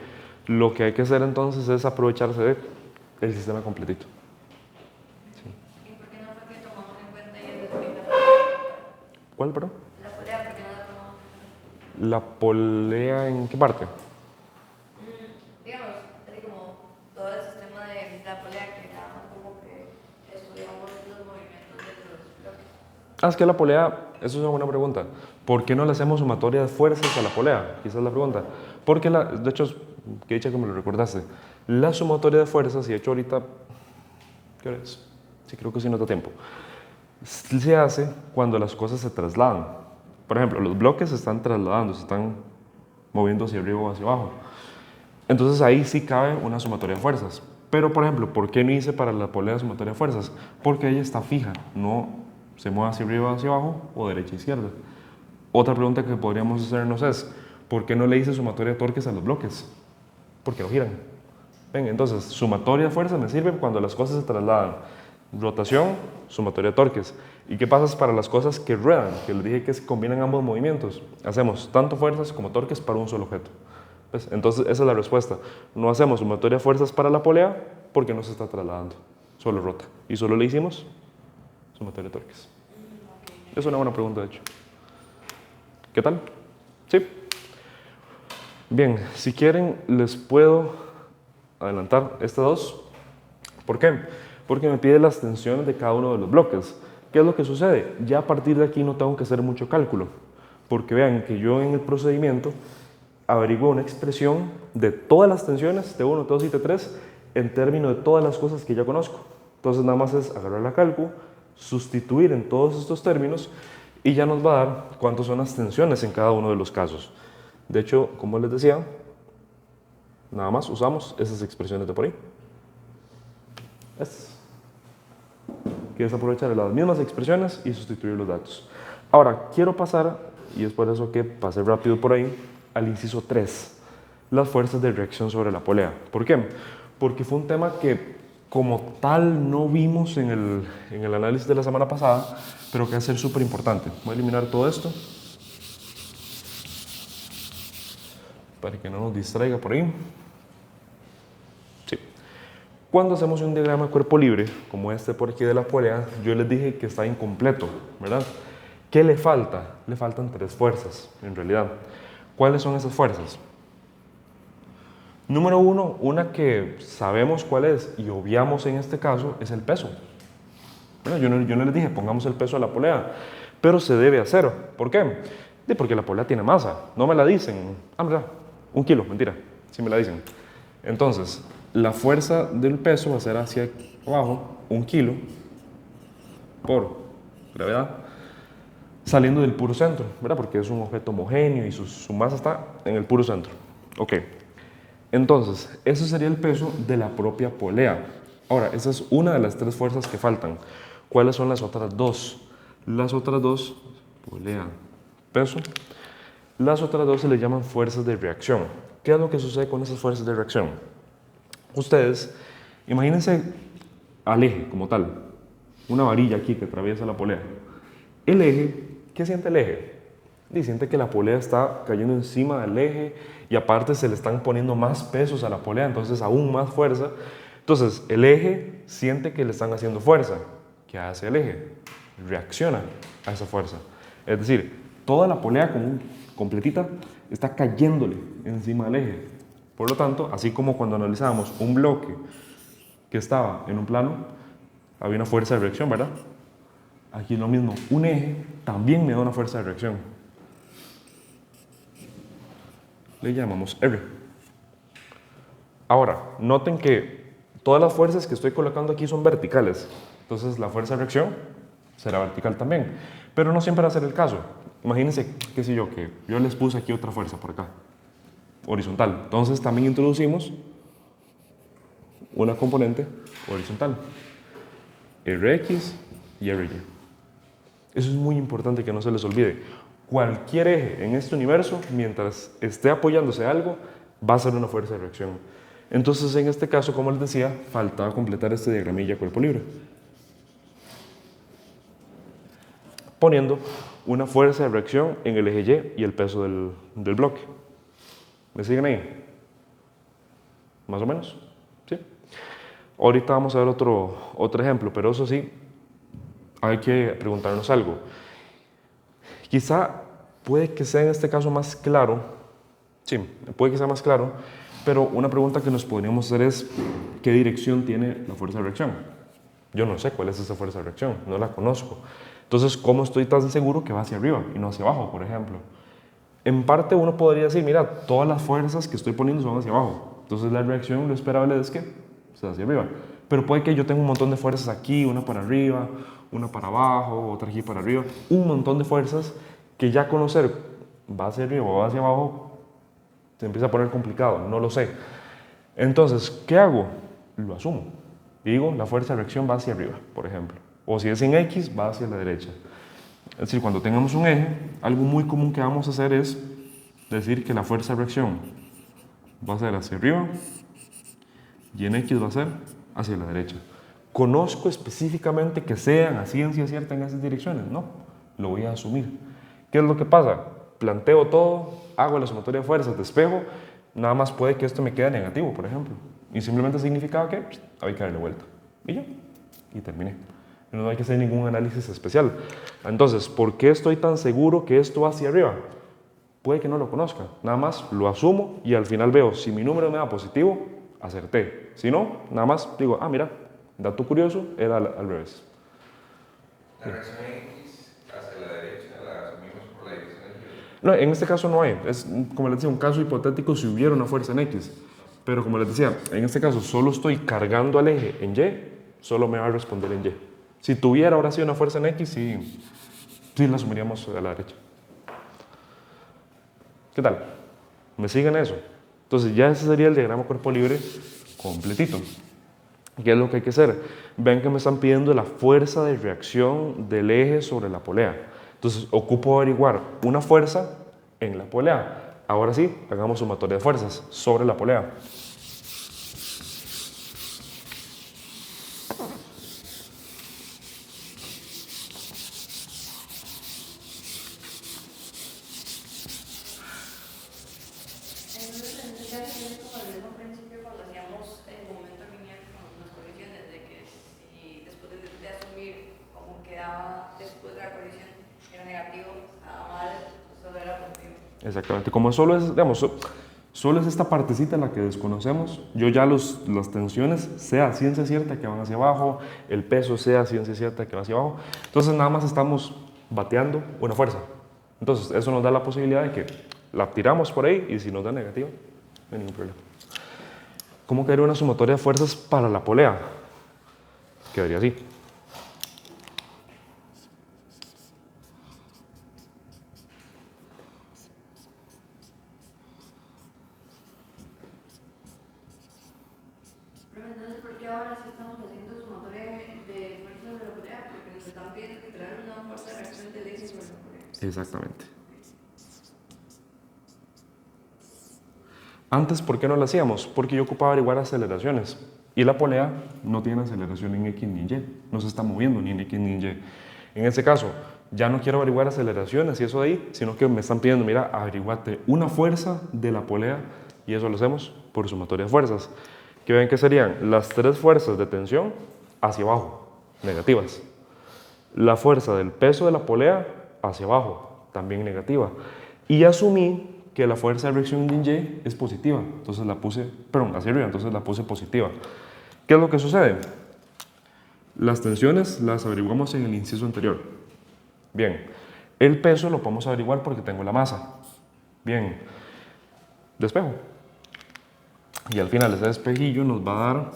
Lo que hay que hacer entonces es aprovecharse del sistema completito. ¿Y por qué no fue que tomamos en cuenta y el despeje? ¿Cuál, perdón? La polea, ¿por qué no la tomamos? ¿La polea en qué parte? Digamos, así como todo el sistema de la polea que nada más como que estudiamos los movimientos de los bloques. Es que la polea, eso es una buena pregunta. ¿Por qué no le hacemos sumatoria de fuerzas a la polea? Quizás es la pregunta. Porque, de hecho, que dicha que me lo recordaste, la sumatoria de fuerzas, y de hecho ahorita, ¿qué hora es? Sí, creo que sí nota tiempo. Se hace cuando las cosas se trasladan. Por ejemplo, los bloques se están trasladando, se están moviendo hacia arriba o hacia abajo. Entonces ahí sí cabe una sumatoria de fuerzas. Pero, por ejemplo, ¿por qué no hice para la polea sumatoria de fuerzas? Porque ella está fija, no se mueve hacia arriba o hacia abajo o derecha e izquierda. Otra pregunta que podríamos hacernos es, ¿por qué no le hice sumatoria de torques a los bloques? Porque no giran. Ven, entonces, sumatoria de fuerzas me sirve cuando las cosas se trasladan. Rotación, sumatoria de torques. ¿Y qué pasa para las cosas que ruedan? Que les dije que se combinan ambos movimientos. Hacemos tanto fuerzas como torques para un solo objeto. ¿Ves? Entonces, esa es la respuesta. No hacemos sumatoria de fuerzas para la polea porque no se está trasladando. Solo rota. Y solo le hicimos sumatoria de torques. Es una buena pregunta, de hecho. ¿Qué tal? ¿Sí? Bien, si quieren, les puedo adelantar estas dos. ¿Por qué? Porque me pide las tensiones de cada uno de los bloques. ¿Qué es lo que sucede? Ya a partir de aquí no tengo que hacer mucho cálculo, porque vean que yo en el procedimiento averiguo una expresión de todas las tensiones, T1, T2 y T3, en términos de todas las cosas que ya conozco. Entonces nada más es agarrar la cálculo, sustituir en todos estos términos y ya nos va a dar cuántas son las tensiones en cada uno de los casos. De hecho, como les decía, nada más usamos esas expresiones de por ahí. Quieres aprovechar las mismas expresiones y sustituir los datos. Ahora, quiero pasar, y es por eso que pasé rápido por ahí, al inciso 3, las fuerzas de reacción sobre la polea. ¿Por qué? Porque fue un tema que como tal no vimos en el análisis de la semana pasada, pero que va a ser súper importante. Voy a eliminar todo esto para que no nos distraiga por ahí. Sí. Cuando hacemos un diagrama de cuerpo libre, como este por aquí de la polea, yo les dije que está incompleto, ¿verdad? ¿Qué le falta? Le faltan 3 fuerzas, en realidad. ¿Cuáles son esas fuerzas? Número 1, una que sabemos cuál es y obviamos en este caso, es el peso. Bueno, yo no les dije, pongamos el peso a la polea, pero se debe hacer. ¿Por qué? Porque la polea tiene masa. No me la dicen. Mira, 1 kilo, mentira, sí me la dicen. Entonces, la fuerza del peso va a ser hacia abajo, 1 kilo por gravedad, saliendo del puro centro, ¿verdad? Porque es un objeto homogéneo y su masa está en el puro centro. Ok. Entonces, ese sería el peso de la propia polea. Ahora, esa es una de las 3 fuerzas que faltan. ¿Cuáles son las otras 2? Las otras 2, polea, peso. Las otras 2 se le llaman fuerzas de reacción. ¿Qué es lo que sucede con esas fuerzas de reacción? Ustedes, imagínense al eje como tal, una varilla aquí que atraviesa la polea. El eje, ¿qué siente el eje? Y siente que la polea está cayendo encima del eje y aparte se le están poniendo más pesos a la polea, entonces aún más fuerza. Entonces el eje siente que le están haciendo fuerza. ¿Qué hace el eje? Reacciona a esa fuerza. Es decir, toda la polea completita está cayéndole encima del eje. Por lo tanto, así como cuando analizábamos un bloque que estaba en un plano, había una fuerza de reacción, ¿verdad? Aquí es lo mismo. Un eje también me da una fuerza de reacción. Le llamamos R. Ahora, noten que todas las fuerzas que estoy colocando aquí son verticales. Entonces, la fuerza de reacción será vertical también. Pero no siempre va a ser el caso. Imagínense, qué sé yo, que yo les puse aquí otra fuerza por acá, horizontal. Entonces, también introducimos una componente horizontal. Rx y Ry. Eso es muy importante que no se les olvide. Cualquier eje en este universo, mientras esté apoyándose a algo, va a ser una fuerza de reacción. Entonces, en este caso, como les decía, faltaba completar este diagramilla cuerpo libre, poniendo una fuerza de reacción en el eje Y y el peso del bloque. ¿Me siguen ahí? ¿Más o menos? ¿Sí? Ahorita vamos a ver otro ejemplo, pero eso sí, hay que preguntarnos algo. Quizá puede que sea en este caso más claro, sí, puede que sea más claro, pero una pregunta que nos podríamos hacer es, ¿qué dirección tiene la fuerza de reacción? Yo no sé cuál es esa fuerza de reacción, no la conozco. Entonces, ¿cómo estoy tan seguro que va hacia arriba y no hacia abajo, por ejemplo? En parte uno podría decir, mira, todas las fuerzas que estoy poniendo son hacia abajo. Entonces la reacción, lo esperable es que sea hacia arriba. Pero puede que yo tenga un montón de fuerzas aquí, una para arriba, una para abajo, otra aquí para arriba. Un montón de fuerzas que ya conocer va hacia arriba o va hacia abajo se empieza a poner complicado, no lo sé. Entonces, ¿qué hago? Lo asumo. Y digo, la fuerza de reacción va hacia arriba, por ejemplo. O si es en X, va hacia la derecha. Es decir, cuando tengamos un eje, algo muy común que vamos a hacer es decir que la fuerza de reacción va a ser hacia arriba y en X va a ser hacia la derecha. ¿Conozco específicamente que sean a ciencia cierta en esas direcciones? No, lo voy a asumir. ¿Qué es lo que pasa? Planteo todo, hago la sumatoria de fuerzas, despejo, nada más puede que esto me quede negativo, por ejemplo. Y simplemente significaba que hay que darle vuelta. Y ya, y terminé. No hay que hacer ningún análisis especial. Entonces, ¿por qué estoy tan seguro que esto va hacia arriba? Puede que no lo conozca, nada más lo asumo y al final veo, si mi número me da positivo, acerté. Si no, nada más digo, ah, mira, dato curioso, era al revés. La reacción X hacia la derecha la asumimos por la dirección del giro. No, en este caso no hay, es como les decía, un caso hipotético si hubiera una fuerza en X. Pero como les decía, en este caso solo estoy cargando al eje en Y, solo me va a responder en Y. Si tuviera ahora sí una fuerza en X, sí la asumiríamos a la derecha. ¿Qué tal? ¿Me siguen eso? Entonces ya ese sería el diagrama cuerpo libre completito. ¿Qué es lo que hay que hacer? Ven que me están pidiendo la fuerza de reacción del eje sobre la polea. Entonces ocupo averiguar una fuerza en la polea. Ahora sí, hagamos sumatoria de fuerzas sobre la polea. Entonces, en este caso, es como el mismo principio cuando hacíamos el momento lineal con las colisiones, de que si después de asumir como quedaba después de la colisión era negativo, estaba mal, solo era positivo. Exactamente. Como solo es, digamos, solo es esta partecita la que desconocemos, yo ya las tensiones, sea ciencia cierta que van hacia abajo, el peso sea ciencia cierta que va hacia abajo, entonces nada más estamos bateando una fuerza. Entonces eso nos da la posibilidad de que la tiramos por ahí y si nos da negativa, no hay ningún problema. ¿Cómo quedaría una sumatoria de fuerzas para la polea? Quedaría así. Pero entonces, ¿por qué ahora sí estamos haciendo sumatoria de fuerzas de la polea? Porque nos están pidiendo que traigan una fuerza de reacción del eje sobre la polea. Exactamente. Antes, ¿por qué no lo hacíamos? Porque yo ocupaba averiguar aceleraciones. Y la polea no tiene aceleración en X ni en Y. No se está moviendo ni en X ni en Y. En este caso, ya no quiero averiguar aceleraciones y eso de ahí, sino que me están pidiendo, mira, averiguate una fuerza de la polea y eso lo hacemos por sumatoria de fuerzas. Que ven que serían las tres fuerzas de tensión hacia abajo, negativas. La fuerza del peso de la polea hacia abajo, también negativa. Y asumí que la fuerza de reacción en Y es positiva, entonces la puse, perdón, hacia arriba, entonces la puse positiva. ¿Qué es lo que sucede? Las tensiones las averiguamos en el inciso anterior. Bien, el peso lo podemos averiguar porque tengo la masa. Bien, despejo. Y al final ese despejillo nos va a dar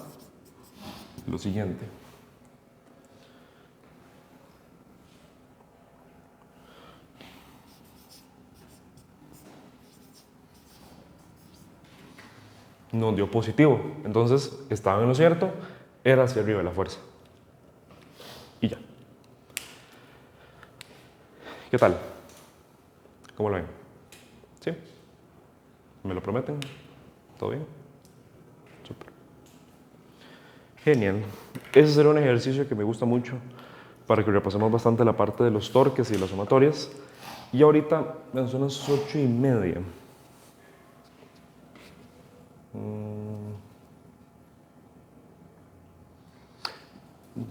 lo siguiente. Nos dio positivo, entonces estaba en lo cierto, era hacia arriba la fuerza. Y ya. ¿Qué tal? ¿Cómo lo ven? ¿Sí? ¿Me lo prometen? ¿Todo bien? Súper. Genial. Ese será un ejercicio que me gusta mucho para que repasemos bastante la parte de los torques y las sumatorias. Y ahorita son las 8:30.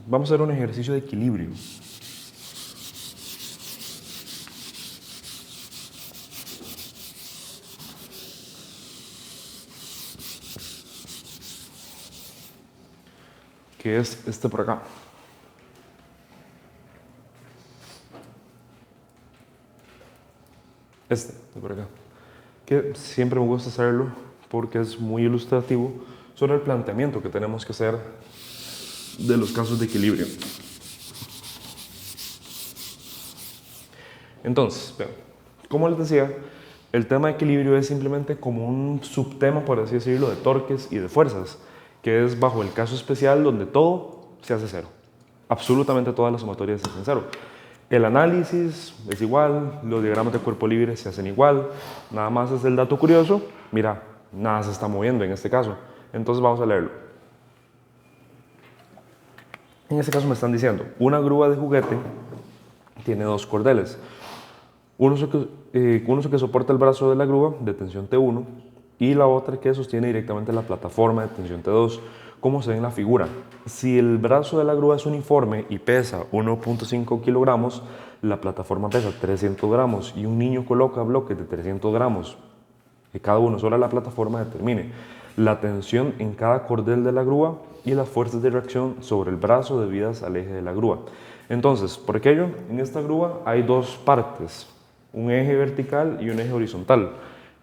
Vamos a hacer un ejercicio de equilibrio. Que es este por acá. Este de por acá. Que siempre me gusta hacerlo porque es muy ilustrativo sobre el planteamiento que tenemos que hacer de los casos de equilibrio. Entonces, como les decía, El tema de equilibrio es simplemente como un subtema, por así decirlo, de torques y de fuerzas, que es bajo el caso especial donde todo se hace cero. Absolutamente todas las sumatorias se hacen cero. El análisis es igual, los diagramas de cuerpo libre se hacen igual, nada más es el dato curioso, mira, nada se está moviendo en este caso. Entonces vamos a leerlo. En este caso me están diciendo, una grúa de juguete tiene dos cordeles. Uno que soporta el brazo de la grúa de tensión T1 y la otra que sostiene directamente la plataforma de tensión T2, como se ve en la figura. Si el brazo de la grúa es uniforme y pesa 1.5 kilogramos, la plataforma pesa 300 gramos y un niño coloca bloques de 300 gramos que cada uno sobre la plataforma determine la tensión en cada cordel de la grúa y las fuerzas de reacción sobre el brazo debidas al eje de la grúa. Entonces, por aquello, en esta grúa hay dos partes, un eje vertical y un eje horizontal.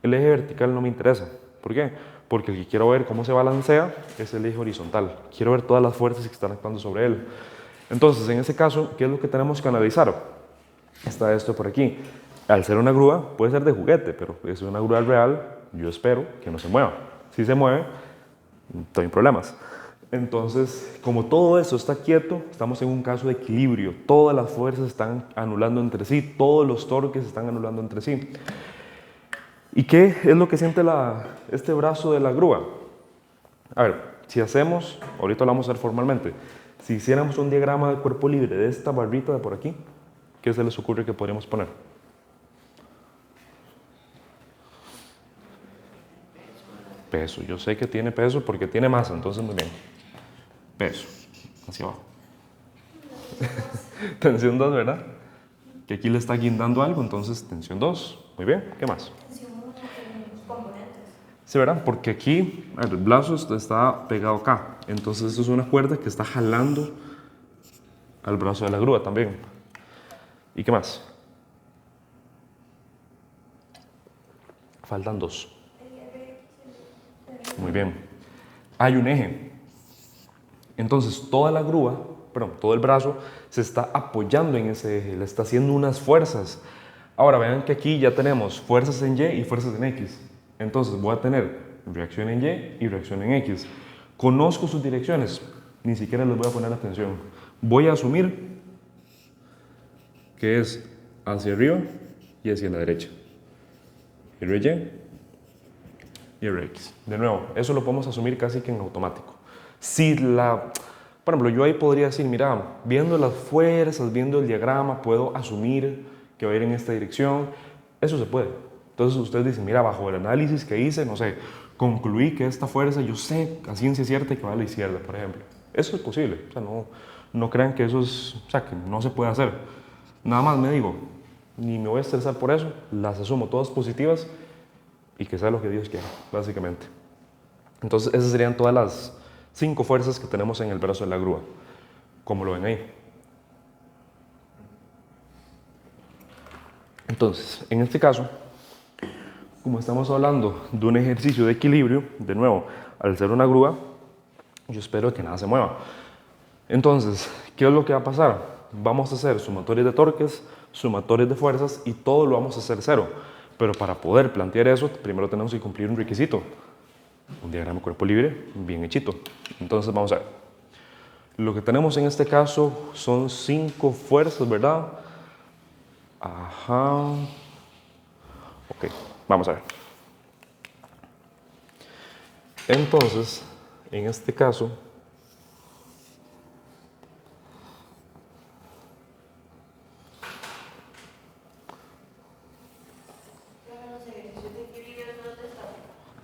El eje vertical no me interesa. ¿Por qué? Porque el que quiero ver cómo se balancea es el eje horizontal. Quiero ver todas las fuerzas que están actuando sobre él. Entonces, en ese caso, ¿qué es lo que tenemos que analizar? Está esto por aquí. Al ser una grúa, puede ser de juguete, pero es una grúa real, yo espero que no se mueva. Si se mueve, estoy en problemas. Entonces, como todo eso está quieto, estamos en un caso de equilibrio. Todas las fuerzas están anulando entre sí, todos los torques están anulando entre sí. ¿Y qué es lo que siente este brazo de la grúa? A ver, si hacemos, ahorita lo vamos a hacer formalmente, si hiciéramos un diagrama de cuerpo libre de esta barrita de por aquí, ¿qué se les ocurre que podríamos poner? Peso. Yo sé que tiene peso porque tiene masa, entonces muy bien. Peso. Hacia abajo. Tensión 2, ¿verdad? Que aquí le está guindando algo, entonces tensión 2. Muy bien. ¿Qué más? Tensión 1 en los componentes. Sí, ¿verdad? Porque aquí el brazo está pegado acá. Entonces esto es una cuerda que está jalando al brazo de la grúa también. ¿Y qué más? Faltan dos. Muy bien. Hay un eje. Entonces toda la grúa, perdón, todo el brazo se está apoyando en ese eje, le está haciendo unas fuerzas. Ahora vean que aquí ya tenemos fuerzas en Y y fuerzas en X. Entonces voy a tener reacción en Y y reacción en X. Conozco sus direcciones, ni siquiera les voy a poner atención. Voy a asumir que es hacia arriba y hacia la derecha. Y y X. De nuevo, eso lo podemos asumir casi que en automático. Si por ejemplo, yo ahí podría decir, mira, viendo las fuerzas, viendo el diagrama, puedo asumir que va a ir en esta dirección. Eso se puede. Entonces ustedes dicen, mira, bajo el análisis que hice, no sé, concluí que esta fuerza, yo sé a ciencia cierta que va a la izquierda, por ejemplo. Eso es posible. O sea, no crean que eso es, o sea, que no se puede hacer. Nada más me digo, ni me voy a estresar por eso, las asumo todas positivas y que sea lo que Dios quiera, básicamente. Entonces, esas serían todas las 5 fuerzas que tenemos en el brazo de la grúa, como lo ven ahí. Entonces, en este caso, como estamos hablando de un ejercicio de equilibrio, de nuevo, al ser una grúa, yo espero que nada se mueva. Entonces, ¿qué es lo que va a pasar? Vamos a hacer sumatorios de torques, sumatorios de fuerzas y todo lo vamos a hacer cero. Pero para poder plantear eso, primero tenemos que cumplir un requisito. Un diagrama de cuerpo libre bien hechito. Entonces vamos a ver. Lo que tenemos en este caso son 5 fuerzas, ¿verdad? Ajá. Ok, vamos a ver. Entonces, en este caso,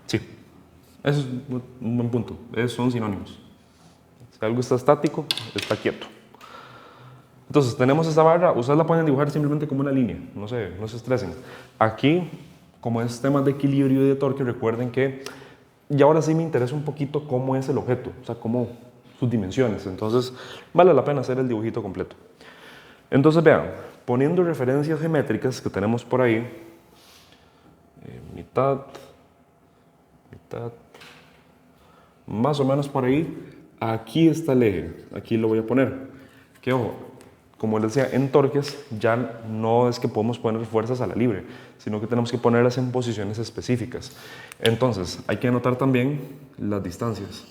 sí, eso es un buen punto. Son sinónimos. Si algo está estático, está quieto. Entonces, tenemos esta barra. Ustedes la pueden dibujar simplemente como una línea. No se estresen. Aquí, como es temas de equilibrio y de torque, recuerden que y ahora sí me interesa un poquito cómo es el objeto, o sea, cómo sus dimensiones. Entonces, vale la pena hacer el dibujito completo. Entonces, vean, poniendo referencias geométricas que tenemos por ahí, mitad, más o menos por ahí, aquí está el eje, aquí lo voy a poner. Que ojo, como les decía, en torques ya no es que podemos poner fuerzas a la libre, sino que tenemos que ponerlas en posiciones específicas. Entonces, hay que anotar también las distancias.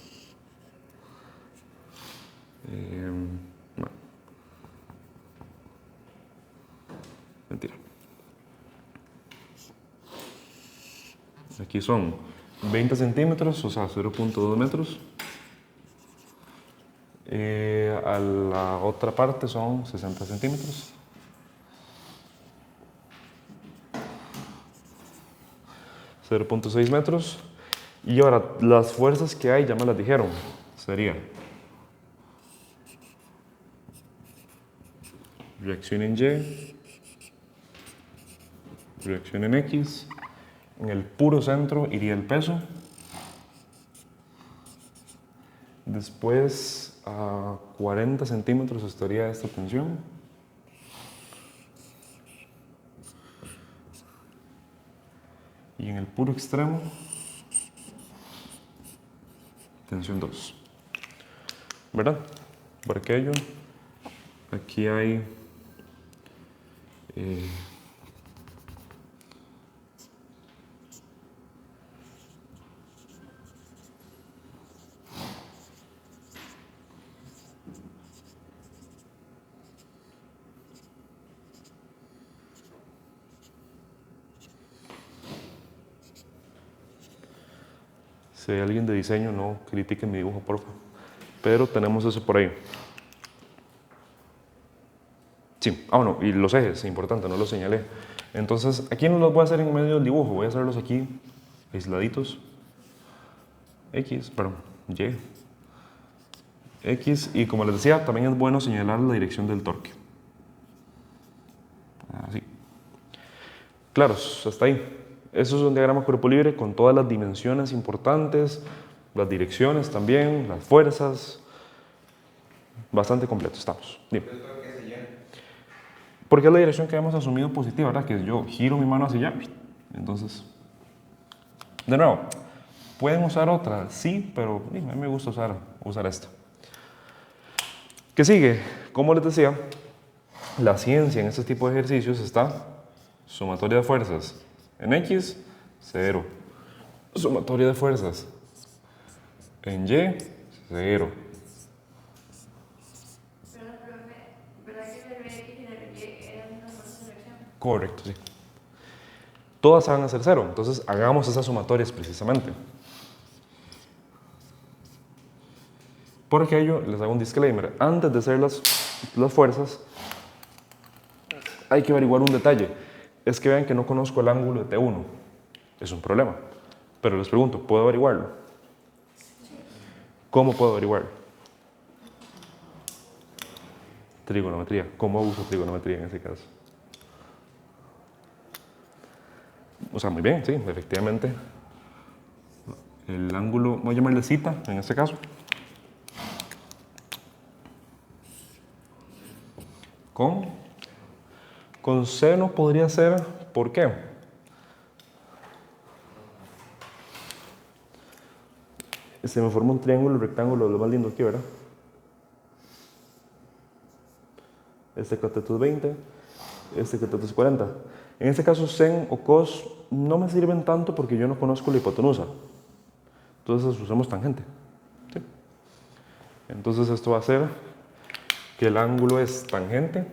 No. Mentira. Aquí son 20 centímetros, o sea, 0.2 metros. A la otra parte son 60 centímetros. .6 metros. Y ahora, las fuerzas que hay ya me las dijeron. Sería reacción en Y, reacción en X. En el puro centro iría el peso. Después, a 40 centímetros estaría esta tensión. Y en el puro extremo, tensión 2. ¿Verdad? Por aquello, aquí hay si hay alguien de diseño, no critiquen mi dibujo, por favor. Pero tenemos eso por ahí. Sí, bueno, y los ejes, importante, no los señalé. Entonces, aquí no los voy a hacer en medio del dibujo, voy a hacerlos aquí, aisladitos. X, perdón, Y. X, y como les decía, también es bueno señalar la dirección del torque. Así. Claro, hasta ahí. Eso es un diagrama cuerpo libre con todas las dimensiones importantes, las direcciones también, las fuerzas. Bastante completo estamos. Dime. Porque es la dirección que hemos asumido positiva, ¿verdad? Que yo giro mi mano hacia allá. Entonces, de nuevo, ¿pueden usar otra? Sí, pero a mí me gusta usar esta. ¿Qué sigue? Como les decía, la ciencia en este tipo de ejercicios está sumatoria de fuerzas. En X, 0. Sumatoria de fuerzas. En Y, 0. Pero, profe, ¿verdad que el X y el Y eran una fuerza de reacción? Correcto, sí. Todas van a ser 0, entonces hagamos esas sumatorias precisamente. Por aquello, les hago un disclaimer. Antes de hacer las fuerzas, hay que averiguar un detalle. Es que vean que no conozco el ángulo de T1. Es un problema. Pero les pregunto, ¿puedo averiguarlo? ¿Cómo puedo averiguarlo? Trigonometría. ¿Cómo uso trigonometría en ese caso? O sea, muy bien, sí, efectivamente. El ángulo, voy a llamarle cita en este caso. Con seno podría ser, ¿por qué? Se me forma un triángulo, rectángulo, lo más lindo aquí, ¿verdad? Este cateto es 20, este cateto es 40. En este caso, sen o cos no me sirven tanto porque yo no conozco la hipotenusa. Entonces usamos tangente. ¿Sí? Entonces esto va a ser que el ángulo es tangente.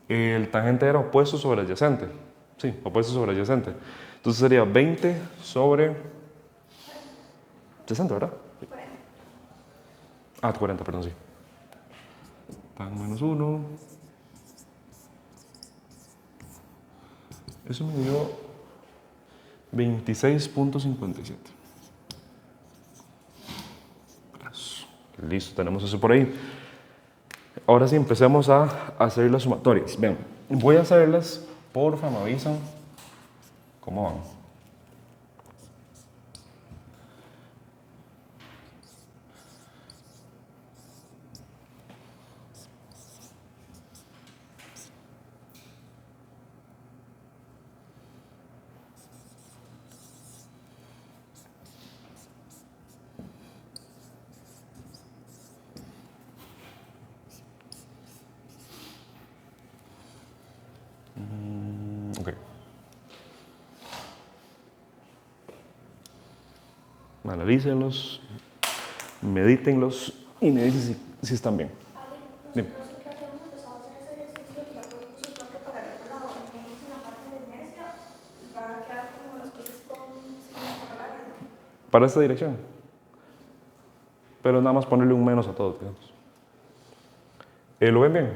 El tangente era opuesto sobre adyacente. Sí, opuesto sobre adyacente. Entonces sería 20 sobre 60, ¿verdad? 40. Ah, 40, perdón, sí. Tan menos 1. Eso me dio 26.57. Listo, tenemos eso por ahí. Ahora sí, empecemos a hacer las sumatorias. Vean, voy a hacerlas, porfa, me avisan cómo van. analícenlos, medítenlos y me dicen si están bien. Dime. Nosotros siempre que hemos empezado a hacer ese ejercicio, que ya podemos un toque para el otro lado, entonces en la parte de inercia van a quedar como las cosas sin paralelas. Para esta dirección. Pero nada más ponerle un menos a todo, digamos. ¿Lo ven bien?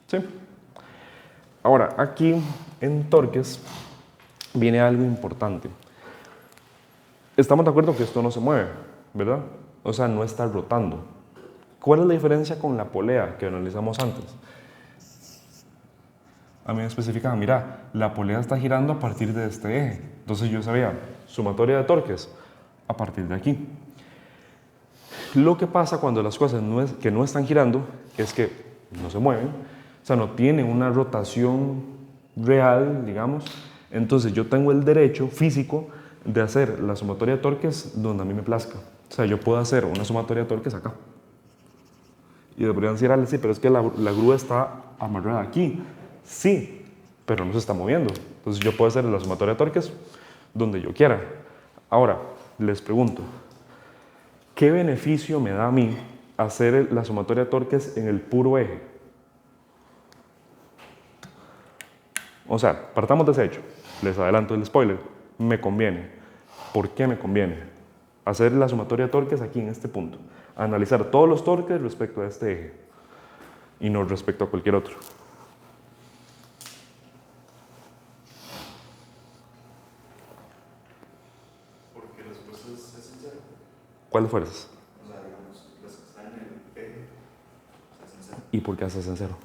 Sí. Ahora, aquí en torques viene algo importante. Estamos de acuerdo que esto no se mueve, ¿verdad? O sea, no está rotando. ¿Cuál es la diferencia con la polea que analizamos antes? A mí me especificaban, mira, la polea está girando a partir de este eje. Entonces yo sabía, sumatoria de torques a partir de aquí. Lo que pasa cuando las cosas que no están girando es que no se mueven, o sea, no tienen una rotación real, digamos. Entonces yo tengo el derecho físico de hacer la sumatoria de torques donde a mí me plazca. O sea, yo puedo hacer una sumatoria de torques acá. Y deberían decir, sí, pero es que la grúa está amarrada aquí. Sí, pero no se está moviendo. Entonces yo puedo hacer la sumatoria de torques donde yo quiera. Ahora, les pregunto, ¿qué beneficio me da a mí hacer la sumatoria de torques en el puro eje? O sea, partamos de ese hecho. Les adelanto el spoiler. Me conviene. ¿Por qué me conviene? Hacer la sumatoria de torques aquí en este punto. Analizar todos los torques respecto a este eje y no respecto a cualquier otro. Porque las fuerzas se hacen cero. ¿Cuáles fuerzas? O sea, digamos, las que están en el eje se hacen cero. ¿Y por qué se hacen cero?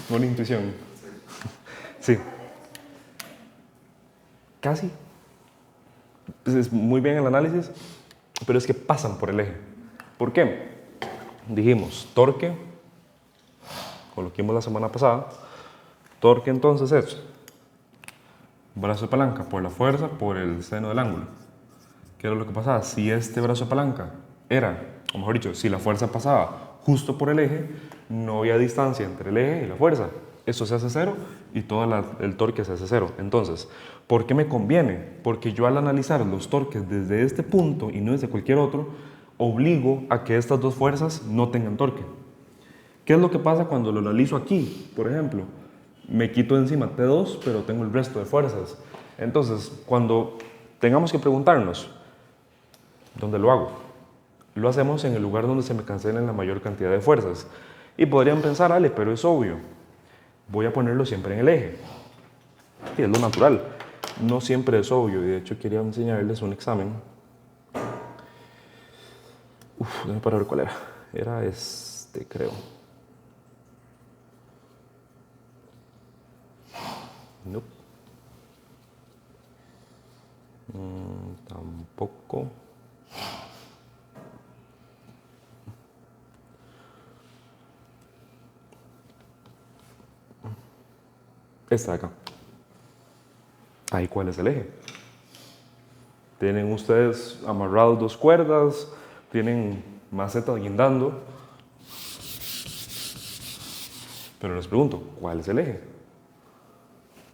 Buena intuición. Sí. Casi. Es muy bien el análisis, pero es que pasan por el eje. ¿Por qué? Dijimos, torque, con lo que vimos la semana pasada, torque entonces es brazo de palanca por la fuerza por el seno del ángulo. ¿Qué era lo que pasaba? Si este brazo de palanca era, o mejor dicho, si la fuerza pasaba justo por el eje, no había distancia entre el eje y la fuerza. Eso se hace cero y todo el torque se hace cero. Entonces, ¿por qué me conviene? Porque yo al analizar los torques desde este punto y no desde cualquier otro, obligo a que estas dos fuerzas no tengan torque. ¿Qué es lo que pasa cuando lo analizo aquí? Por ejemplo, me quito encima T2, pero tengo el resto de fuerzas. Entonces, cuando tengamos que preguntarnos, ¿dónde lo hago? Lo hacemos en el lugar donde se me cancelen la mayor cantidad de fuerzas. Y podrían pensar, Ale, pero es obvio. Voy a ponerlo siempre en el eje. Y es lo natural. No siempre es obvio. Y de hecho quería enseñarles un examen. Déjame para ver cuál era. Era este, creo. Nope. Tampoco. Esta de acá. Ahí, ¿cuál es el eje? Tienen ustedes amarrados dos cuerdas, tienen macetas guindando. Pero les pregunto, ¿cuál es el eje?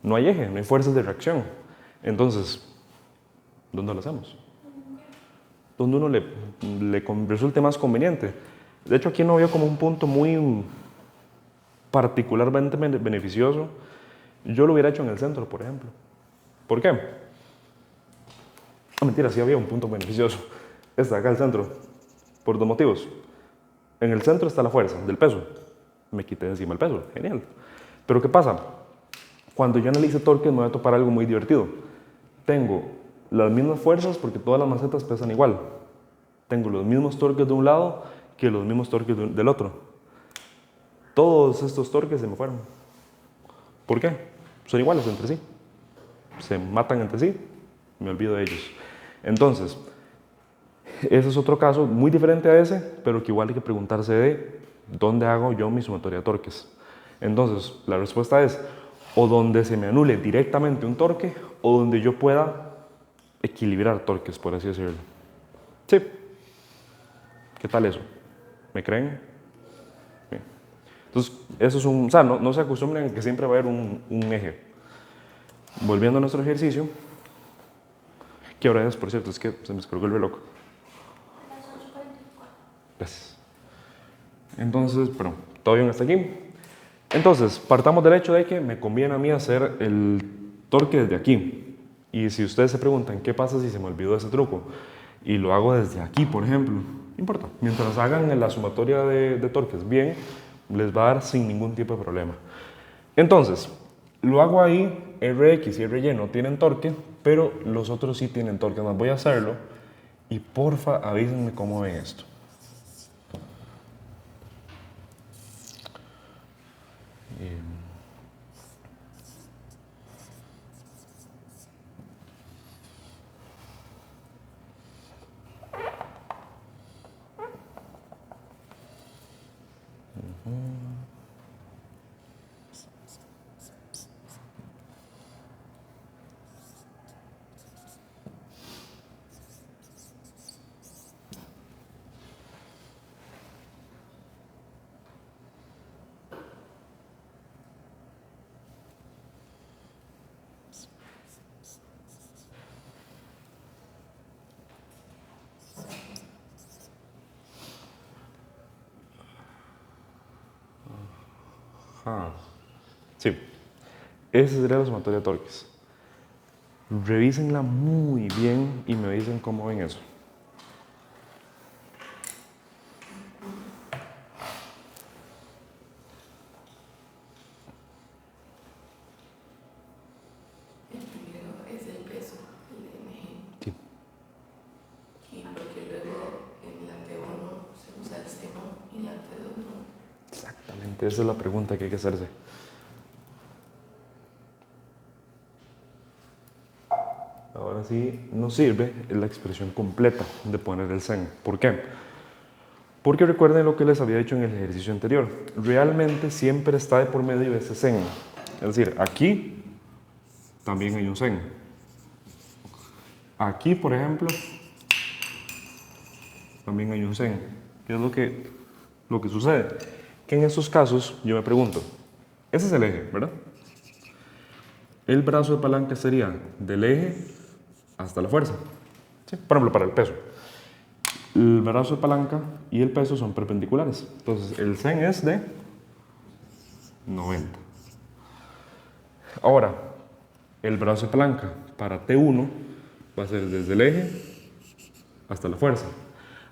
No hay eje, no hay fuerzas de reacción. Entonces, ¿dónde lo hacemos? Donde uno le resulte más conveniente. De hecho, aquí no veo como un punto muy particularmente beneficioso. Yo lo hubiera hecho en el centro, por ejemplo. ¿Por qué? Mentira, sí había un punto beneficioso. Está acá el centro. Por dos motivos. En el centro está la fuerza del peso. Me quité de encima el peso. Genial. Pero ¿qué pasa? Cuando yo analice torques me voy a topar algo muy divertido. Tengo las mismas fuerzas porque todas las macetas pesan igual. Tengo los mismos torques de un lado que los mismos torques del otro. Todos estos torques se me fueron. ¿Por qué? Son iguales entre sí. Se matan entre sí, me olvido de ellos. Entonces, ese es otro caso muy diferente a ese, pero que igual hay que preguntarse de dónde hago yo mi sumatoria de torques. Entonces, la respuesta es o donde se me anule directamente un torque o donde yo pueda equilibrar torques, por así decirlo. Sí. ¿Qué tal eso? ¿Me creen? Bien. Entonces, eso es un... O sea, no se acostumbren a que siempre va a haber un eje. Volviendo a nuestro ejercicio, ¿Qué hora es, por cierto? Es que se me descolgó el reloj. Las 8:44. Gracias. Entonces, bueno, todo bien hasta aquí. Entonces, partamos del hecho de que me conviene a mí hacer el torque desde aquí. Y si ustedes se preguntan qué pasa si se me olvidó ese truco y lo hago desde aquí, por ejemplo, no importa. Mientras hagan la sumatoria de torques bien, les va a dar sin ningún tipo de problema. Entonces, lo hago ahí, RX y RY no tienen torque, pero los otros sí tienen torque. Más voy a hacerlo y porfa avísenme cómo ven esto. Ajá. Sí, esa sería la sumatoria de torques. Revísenla muy bien y me dicen cómo ven eso. El primero es el peso, el MG. Sí. Y porque luego en la T1 se usa el seno y en la T2 no. Exactamente, esa es la pregunta que hay que hacerse. Ahora sí nos sirve la expresión completa de poner el sen. ¿Por qué? Porque recuerden lo que les había dicho en el ejercicio anterior. Realmente siempre está de por medio ese sen. Es decir, aquí también hay un sen. Aquí, por ejemplo, también hay un sen. ¿Qué es lo que sucede? Que en estos casos yo me pregunto, ese es el eje, ¿verdad? El brazo de palanca sería del eje hasta la fuerza. ¿Sí? Por ejemplo, para el peso. El brazo de palanca y el peso son perpendiculares. Entonces, el sen es de 90. Ahora, el brazo de palanca para T1 va a ser desde el eje hasta la fuerza.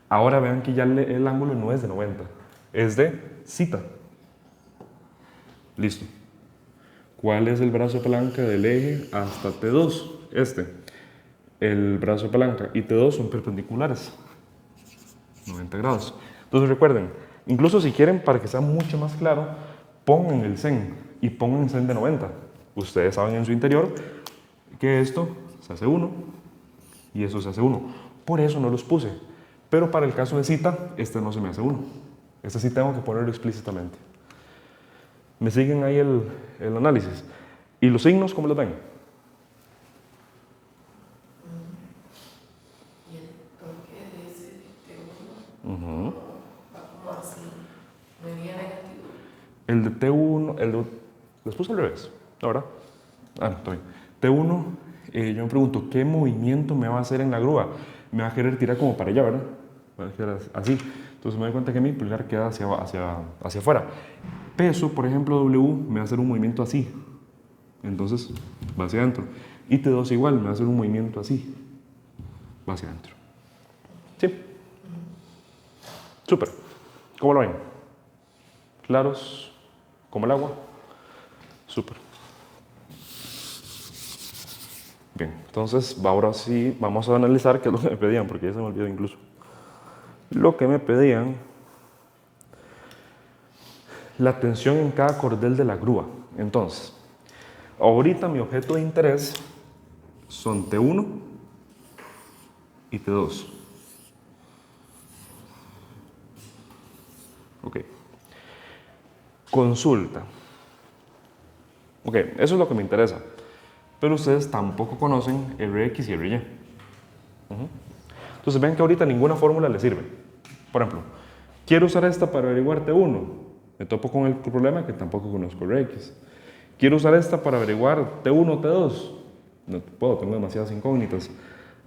Ahora vean que ya el ángulo no es de 90, es de zeta. Listo. ¿Cuál es el brazo de palanca del eje hasta T2? Este. El brazo de palanca y T2 son perpendiculares. 90 grados. Entonces recuerden, incluso si quieren, para que sea mucho más claro, pongan el sen y pongan el sen de 90. Ustedes saben en su interior que esto se hace 1 y eso se hace 1. Por eso no los puse. Pero para el caso de cita, este no se me hace 1. Este sí tengo que ponerlo explícitamente. ¿Me siguen ahí el análisis? ¿Y los signos cómo los ven? Y el torque de ese T1 va como así, no iría negativo. El de T1, les puse al revés, ¿ahora? Ah, no, está bien. T1, yo me pregunto, ¿qué movimiento me va a hacer en la grúa? Me va a querer tirar como para allá, ¿verdad? Va a quedar así. Entonces me doy cuenta que mi pulgar queda hacia afuera. Peso, por ejemplo, W, me va a hacer un movimiento así. Entonces, va hacia adentro. Y T2 igual, me va a hacer un movimiento así. Va hacia adentro. ¿Sí? Súper. ¿Cómo lo ven? ¿Claros? ¿Como el agua? Súper. Bien, entonces ahora sí vamos a analizar qué es lo que me pedían, porque ya se me olvidó incluso. Lo que me pedían, la tensión en cada cordel de la grúa. Entonces, ahorita mi objeto de interés son T1 y T2. Ok. Consulta. Ok, eso es lo que me interesa. Pero ustedes tampoco conocen Rx y Ry. Entonces ven que ahorita ninguna fórmula le sirve. Por ejemplo, quiero usar esta para averiguar T1. Me topo con el problema que tampoco conozco Rx. Quiero usar esta para averiguar T1 o T2. No puedo, tengo demasiadas incógnitas.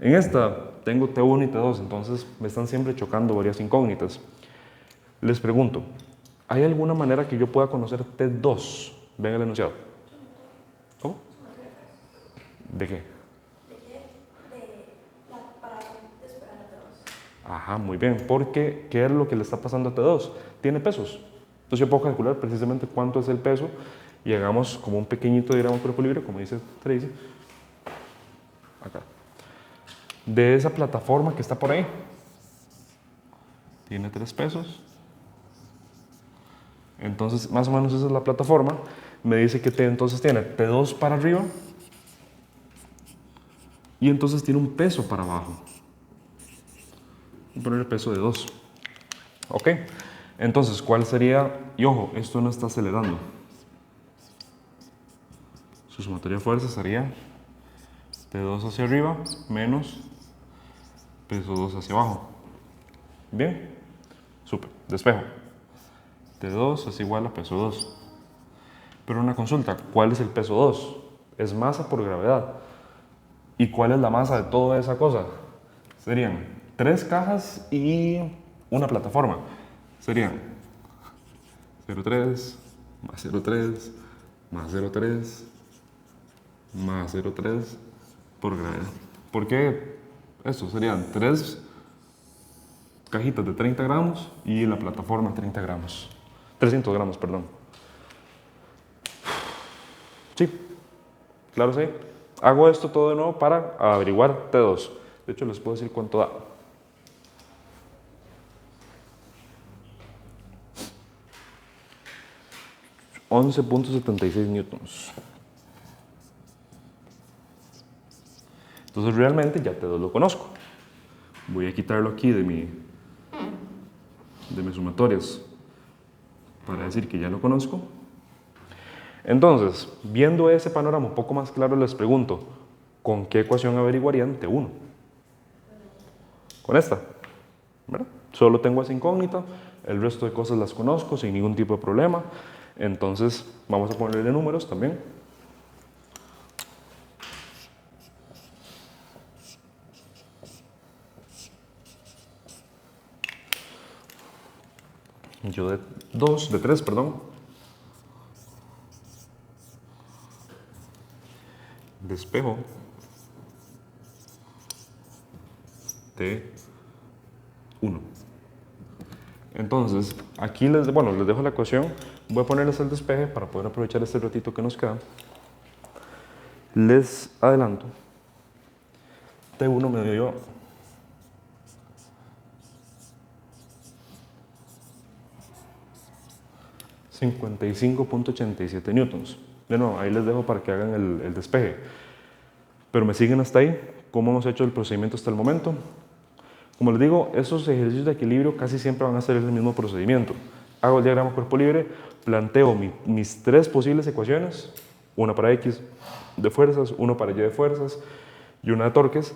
En esta tengo T1 y T2, entonces me están siempre chocando varias incógnitas. Les pregunto, ¿hay alguna manera que yo pueda conocer T2? Ven el enunciado. ¿Cómo? ¿De qué? Para despegar a todos. Ajá, muy bien, porque ¿qué es lo que le está pasando a T2? Tiene pesos. Entonces yo puedo calcular precisamente cuánto es el peso y hagamos como un pequeñito diagrama de cuerpo libre, como dice Tracy. Acá. De esa plataforma que está por ahí. Tiene 3 pesos. Entonces, más o menos esa es la plataforma. Me dice que entonces tiene T2 para arriba y entonces tiene un peso para abajo. Voy a poner el peso de 2. Ok. Entonces, ¿cuál sería? Y ojo, esto no está acelerando. Su sumatoria de fuerza sería T2 hacia arriba menos peso 2 hacia abajo. Bien. Súper. Despejo. T2 es igual a peso 2. Pero una consulta, ¿cuál es el peso 2? Es masa por gravedad. ¿Y cuál es la masa de toda esa cosa? Serían 3 cajas y una plataforma. Serían 0,3 más 0,3 más 0,3 más 0,3 por gravedad. ¿Por qué esto? Serían 3 cajitas de 30 gramos y la plataforma 30 gramos. 300 gramos, perdón. Sí, claro, sí. Hago esto todo de nuevo para averiguar T2. De hecho, les puedo decir cuánto da. $11.76 newtons. Entonces realmente ya T2 lo conozco. Voy a quitarlo aquí de mis sumatorias para decir que ya lo conozco. Entonces, viendo ese panorama un poco más claro, les pregunto, ¿con qué ecuación averiguarían T1? Con esta, ¿verdad? Solo tengo esa incógnita, el resto de cosas las conozco sin ningún tipo de problema. Entonces, vamos a ponerle números también. Yo de 3, perdón. Despejo T1. Entonces, aquí les dejo la ecuación. Voy a ponerles el despeje para poder aprovechar este ratito que nos queda. Les adelanto. T1 me dio 55.87 newtons. De nuevo, ahí les dejo para que hagan el despeje. Pero me siguen hasta ahí. ¿Cómo hemos hecho el procedimiento hasta el momento? Como les digo, esos ejercicios de equilibrio casi siempre van a ser el mismo procedimiento. Hago el diagrama cuerpo libre, planteo mis 3 posibles ecuaciones, una para X de fuerzas, una para Y de fuerzas y una de torques,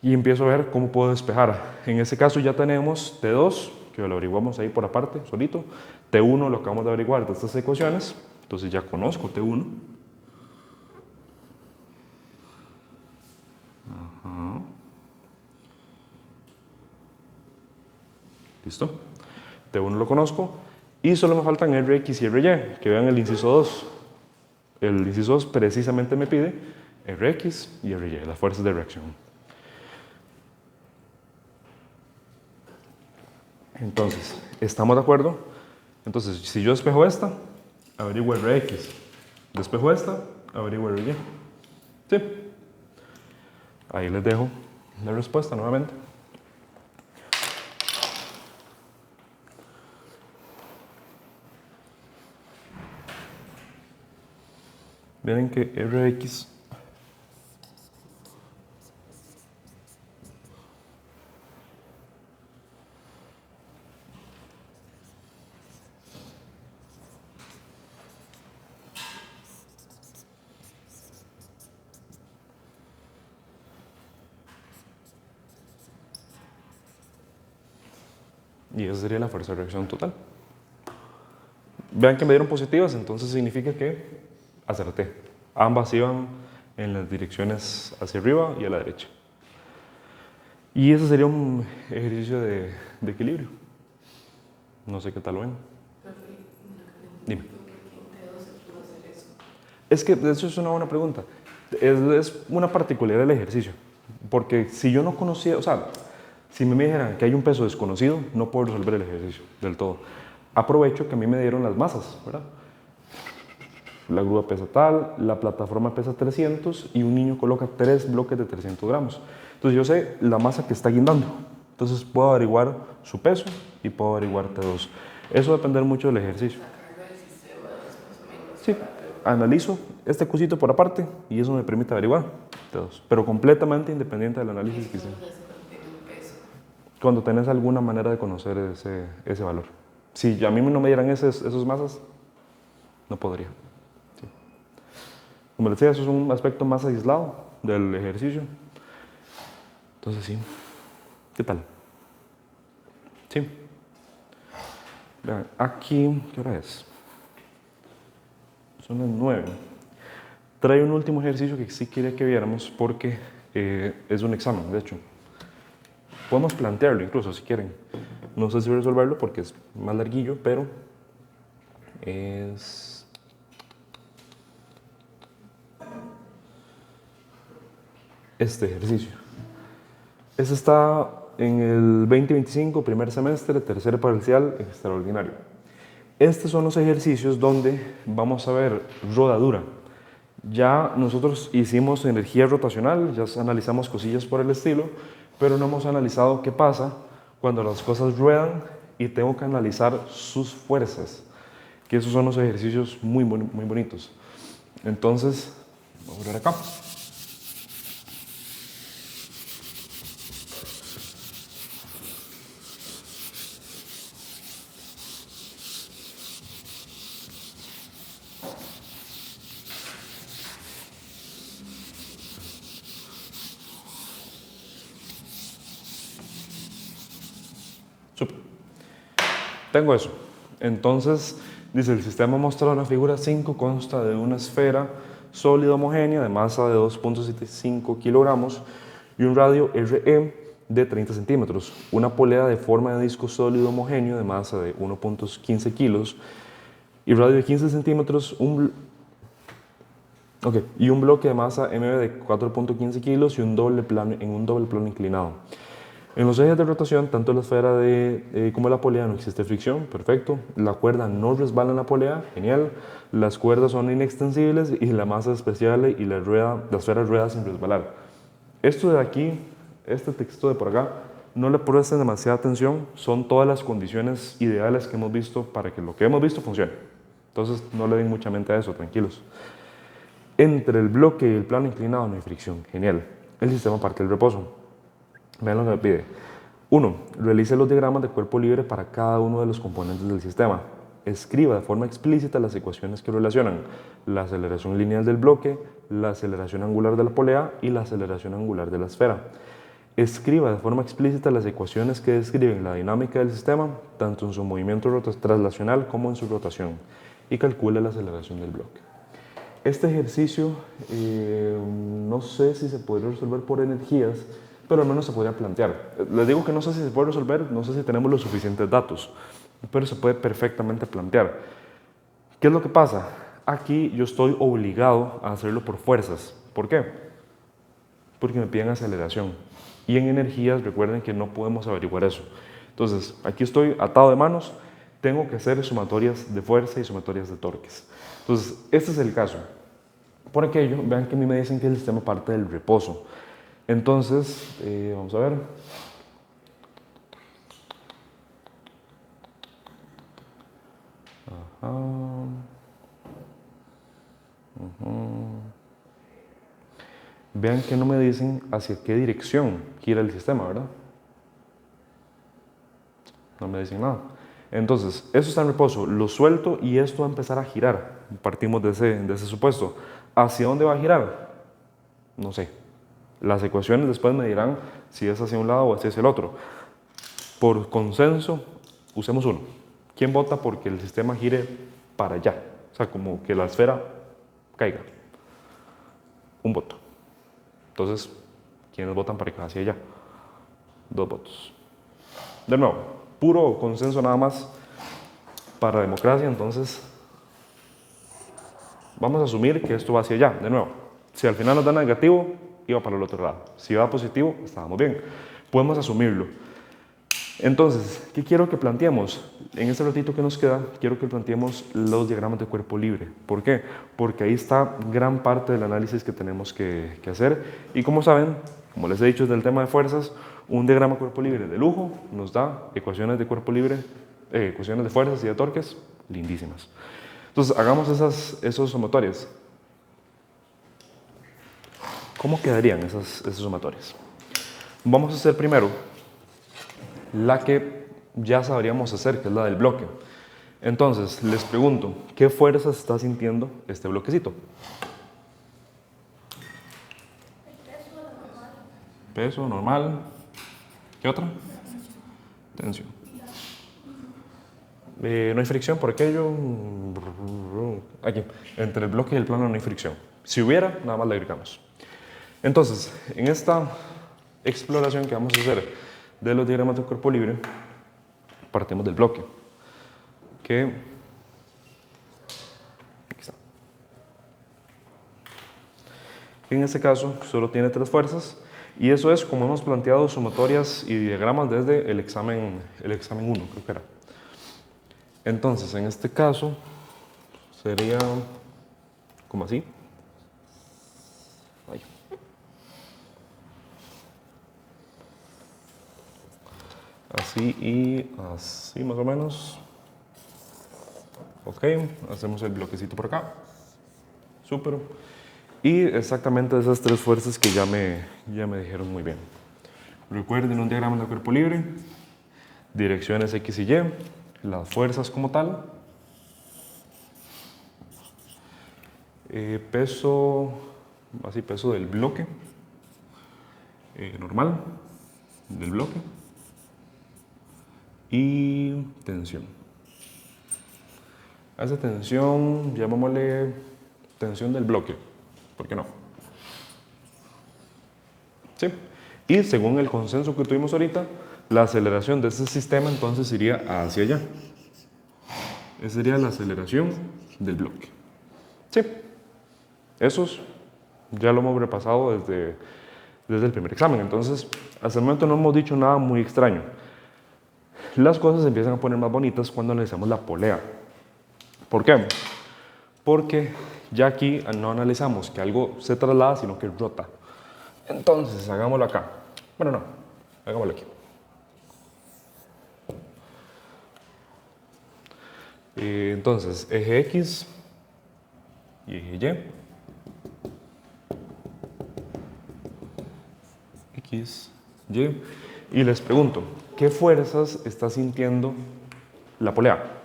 y empiezo a ver cómo puedo despejar. En ese caso ya tenemos T2, que lo averiguamos ahí por aparte, solito. T1 lo acabamos de averiguar de estas ecuaciones, entonces ya conozco T1. Ajá. ¿Listo? T1 lo conozco y solo me faltan Rx y Ry, que vean el inciso 2. El inciso 2 precisamente me pide Rx y Ry, las fuerzas de reacción. Entonces, ¿estamos de acuerdo? Entonces, si yo despejo esta, averiguo Rx. Despejo esta, averiguo Ry. ¿Sí? Ahí les dejo la respuesta nuevamente. Miren que Rx y esa sería la fuerza de reacción total. Vean que me dieron positivas, entonces significa que acerté. Ambas iban en las direcciones hacia arriba y a la derecha. Y ese sería un ejercicio de equilibrio. No sé qué tal lo ven. Dime. Es que eso es una buena pregunta. Es una particularidad del ejercicio. Porque si yo no conocía, o sea, si me dijeran que hay un peso desconocido, no puedo resolver el ejercicio del todo. Aprovecho que a mí me dieron las masas, ¿verdad? La grúa pesa tal, la plataforma pesa 300 y un niño coloca 3 bloques de 300 gramos. Entonces yo sé la masa que está guindando. Entonces puedo averiguar su peso y puedo averiguar T2. Eso va a depender mucho del ejercicio. Sí, analizo este cosito por aparte y eso me permite averiguar T2. Pero completamente independiente del análisis que hice. Cuando tenés alguna manera de conocer ese valor. Si a mí no me dieran esos masas, no podría. Sí. Como les decía, eso es un aspecto más aislado del ejercicio. Entonces, sí. ¿Qué tal? Sí. Vean, aquí, ¿qué hora es? Son las 9. Trae un último ejercicio que sí quería que viéramos porque es un examen, de hecho. Podemos plantearlo incluso si quieren. No sé si resolverlo porque es más larguillo, pero es... este ejercicio. Este está en el 2025, primer semestre, tercer parcial, extraordinario. Estos son los ejercicios donde vamos a ver rodadura. Ya nosotros hicimos energía rotacional, ya analizamos cosillas por el estilo, pero no hemos analizado qué pasa cuando las cosas ruedan y tengo que analizar sus fuerzas, que esos son los ejercicios muy bonitos. Entonces, vamos a ver acá. Tengo eso. Entonces, dice, el sistema mostrado en la figura 5 consta de una esfera sólida homogénea de masa de 2.75 kilogramos y un radio RE de 30 centímetros, una polea de forma de disco sólido homogéneo de masa de 1.15 kilos y radio de 15 centímetros, y un bloque de masa MB de 4.15 kilos y en un doble plano inclinado. En los ejes de rotación, tanto la esfera como la polea no existe fricción, perfecto. La cuerda no resbala en la polea, genial. Las cuerdas son inextensibles y la masa es especial y la esfera rueda sin resbalar. Esto de aquí, este texto de por acá, no le presten demasiada atención, son todas las condiciones ideales que hemos visto para que lo que hemos visto funcione. Entonces no le den mucha mente a eso, tranquilos. Entre el bloque y el plano inclinado no hay fricción, genial. El sistema parte del reposo. Vean lo que me pide. 1. Realice los diagramas de cuerpo libre para cada uno de los componentes del sistema. Escriba de forma explícita las ecuaciones que relacionan la aceleración lineal del bloque, la aceleración angular de la polea y la aceleración angular de la esfera. Escriba de forma explícita las ecuaciones que describen la dinámica del sistema, tanto en su movimiento traslacional como en su rotación, y calcule la aceleración del bloque. Este ejercicio no sé si se podría resolver por energías, pero al menos se podría plantear. Les digo que no sé si se puede resolver, no sé si tenemos los suficientes datos, pero se puede perfectamente plantear. ¿Qué es lo que pasa? Aquí yo estoy obligado a hacerlo por fuerzas. ¿Por qué? Porque me piden aceleración. Y en energías, recuerden que no podemos averiguar eso. Entonces, aquí estoy atado de manos, tengo que hacer sumatorias de fuerza y sumatorias de torques. Entonces, este es el caso. Por aquello, vean que a mí me dicen que el sistema parte del reposo. Entonces, vamos a ver. Ajá. Vean que no me dicen hacia qué dirección gira el sistema, ¿verdad? No me dicen nada. Entonces, eso está en reposo, lo suelto y esto va a empezar a girar. Partimos de ese supuesto. ¿Hacia dónde va a girar? No sé. Las ecuaciones después me dirán si es hacia un lado o hacia el otro. Por consenso, usemos uno. ¿Quién vota porque el sistema gire para allá? O sea, como que la esfera caiga. Un voto. Entonces, ¿quiénes votan para que hacia allá? 2 votos. De nuevo, puro consenso nada más para democracia, entonces vamos a asumir que esto va hacia allá. De nuevo, si al final nos da negativo, iba para el otro lado. Si va positivo, estábamos bien. Podemos asumirlo. Entonces, ¿qué quiero que planteemos? En este ratito que nos queda, quiero que planteemos los diagramas de cuerpo libre. ¿Por qué? Porque ahí está gran parte del análisis que tenemos que hacer. Y como saben, como les he dicho desde el tema de fuerzas, un diagrama de cuerpo libre de lujo nos da ecuaciones de cuerpo libre, ecuaciones de fuerzas y de torques lindísimas. Entonces, hagamos esos sumatorios. ¿Cómo quedarían esos sumatorios? Vamos a hacer primero la que ya sabríamos hacer, que es la del bloque. Entonces, les pregunto, ¿qué fuerza está sintiendo este bloquecito? Peso normal. ¿Qué otra? Tensión. No hay fricción por aquello. Aquí, entre el bloque y el plano no hay fricción. Si hubiera, nada más le agregamos. Entonces, en esta exploración que vamos a hacer de los diagramas de cuerpo libre, partimos del bloque, que aquí está. En este caso, solo tiene 3 fuerzas, y eso es como hemos planteado sumatorias y diagramas desde el examen 1, creo que era. Entonces, en este caso, sería como así. Ahí. Así y así más o menos. Ok, hacemos el bloquecito por acá. Súper. Y exactamente esas 3 fuerzas que ya me dijeron muy bien. Recuerden un diagrama de cuerpo libre, direcciones X y Y, las fuerzas como tal, peso del bloque, normal del bloque, y tensión. A esa tensión llamémosle tensión del bloque, ¿por qué no? ¿Sí? Y según el consenso que tuvimos ahorita, la aceleración de ese sistema entonces iría hacia allá. Esa sería la aceleración del bloque. ¿Sí? Esos ya lo hemos repasado desde el primer examen, entonces hasta el momento no hemos dicho nada muy extraño. Las cosas se empiezan a poner más bonitas cuando analizamos la polea. ¿Por qué? Porque ya aquí no analizamos que algo se traslada, sino que rota. Entonces, hagámoslo acá. Bueno, no, hagámoslo aquí. Entonces, eje X y eje Y. X, Y. Y les pregunto, ¿qué fuerzas está sintiendo la polea?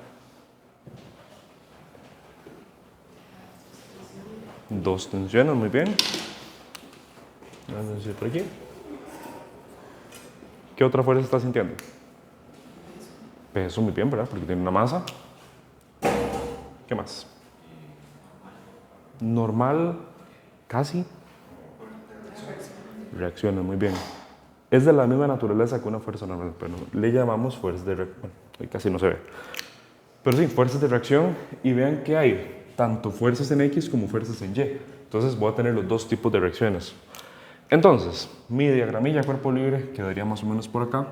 2 tensiones, muy bien. Vamos a decir por aquí. ¿Qué otra fuerza está sintiendo? Peso, muy bien, ¿verdad? Porque tiene una masa. ¿Qué más? Normal, casi. Reacciones, muy bien. Es de la misma naturaleza que una fuerza normal, pero le llamamos fuerzas de reacción. Bueno, casi no se ve. Pero sí, fuerzas de reacción, y vean que hay tanto fuerzas en X como fuerzas en Y. Entonces voy a tener los 2 tipos de reacciones. Entonces, mi diagramilla cuerpo libre quedaría más o menos por acá.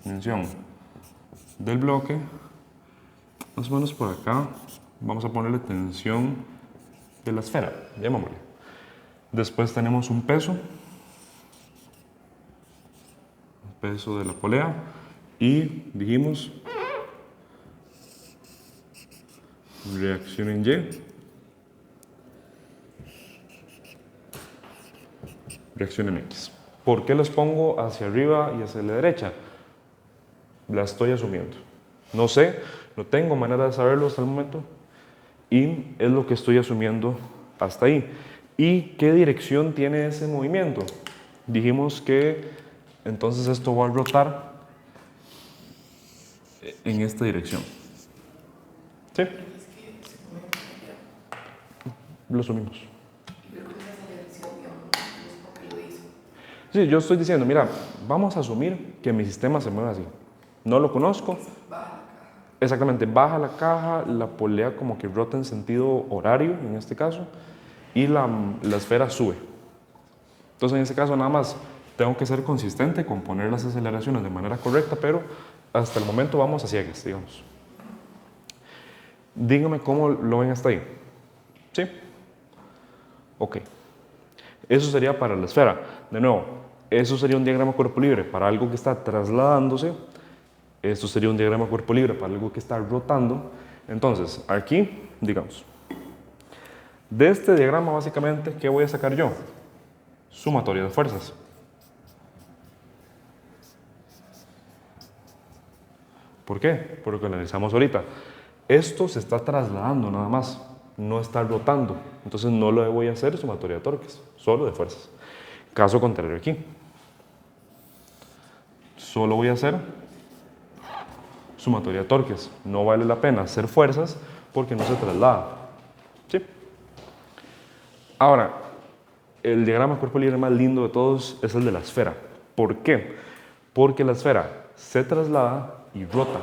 Tensión del bloque, más o menos por acá. Vamos a ponerle tensión de la esfera, llamémosle. Después tenemos un peso de la polea, y dijimos reacción en Y, reacción en X. ¿Por qué los pongo hacia arriba y hacia la derecha? La estoy asumiendo. No sé, no tengo manera de saberlo hasta el momento, y es lo que estoy asumiendo hasta ahí. ¿Y qué dirección tiene ese movimiento? Dijimos que entonces esto va a rotar en esta dirección. ¿Sí? Lo asumimos. Sí, yo estoy diciendo, mira, vamos a asumir que mi sistema se mueve así. No lo conozco. Baja la caja. Exactamente, baja la caja, la polea como que rota en sentido horario, en este caso, y la esfera sube. Entonces, en este caso, nada más tengo que ser consistente con poner las aceleraciones de manera correcta, pero hasta el momento vamos a ciegas, digamos. Dígame cómo lo ven hasta ahí. ¿Sí? Ok. Eso sería para la esfera. De nuevo, eso sería un diagrama cuerpo libre para algo que está trasladándose. Esto sería un diagrama cuerpo libre para algo que está rotando. Entonces, aquí, digamos, de este diagrama básicamente, ¿qué voy a sacar yo? Sumatoria de fuerzas. ¿Por qué? Por lo que analizamos ahorita. Esto se está trasladando nada más, no está rotando. Entonces no lo voy a hacer sumatoria de torques, solo de fuerzas. Caso contrario aquí. Solo voy a hacer sumatoria de torques. No vale la pena hacer fuerzas porque no se traslada. ¿Sí? Ahora, el diagrama cuerpo libre más lindo de todos es el de la esfera. ¿Por qué? Porque la esfera se traslada y rota.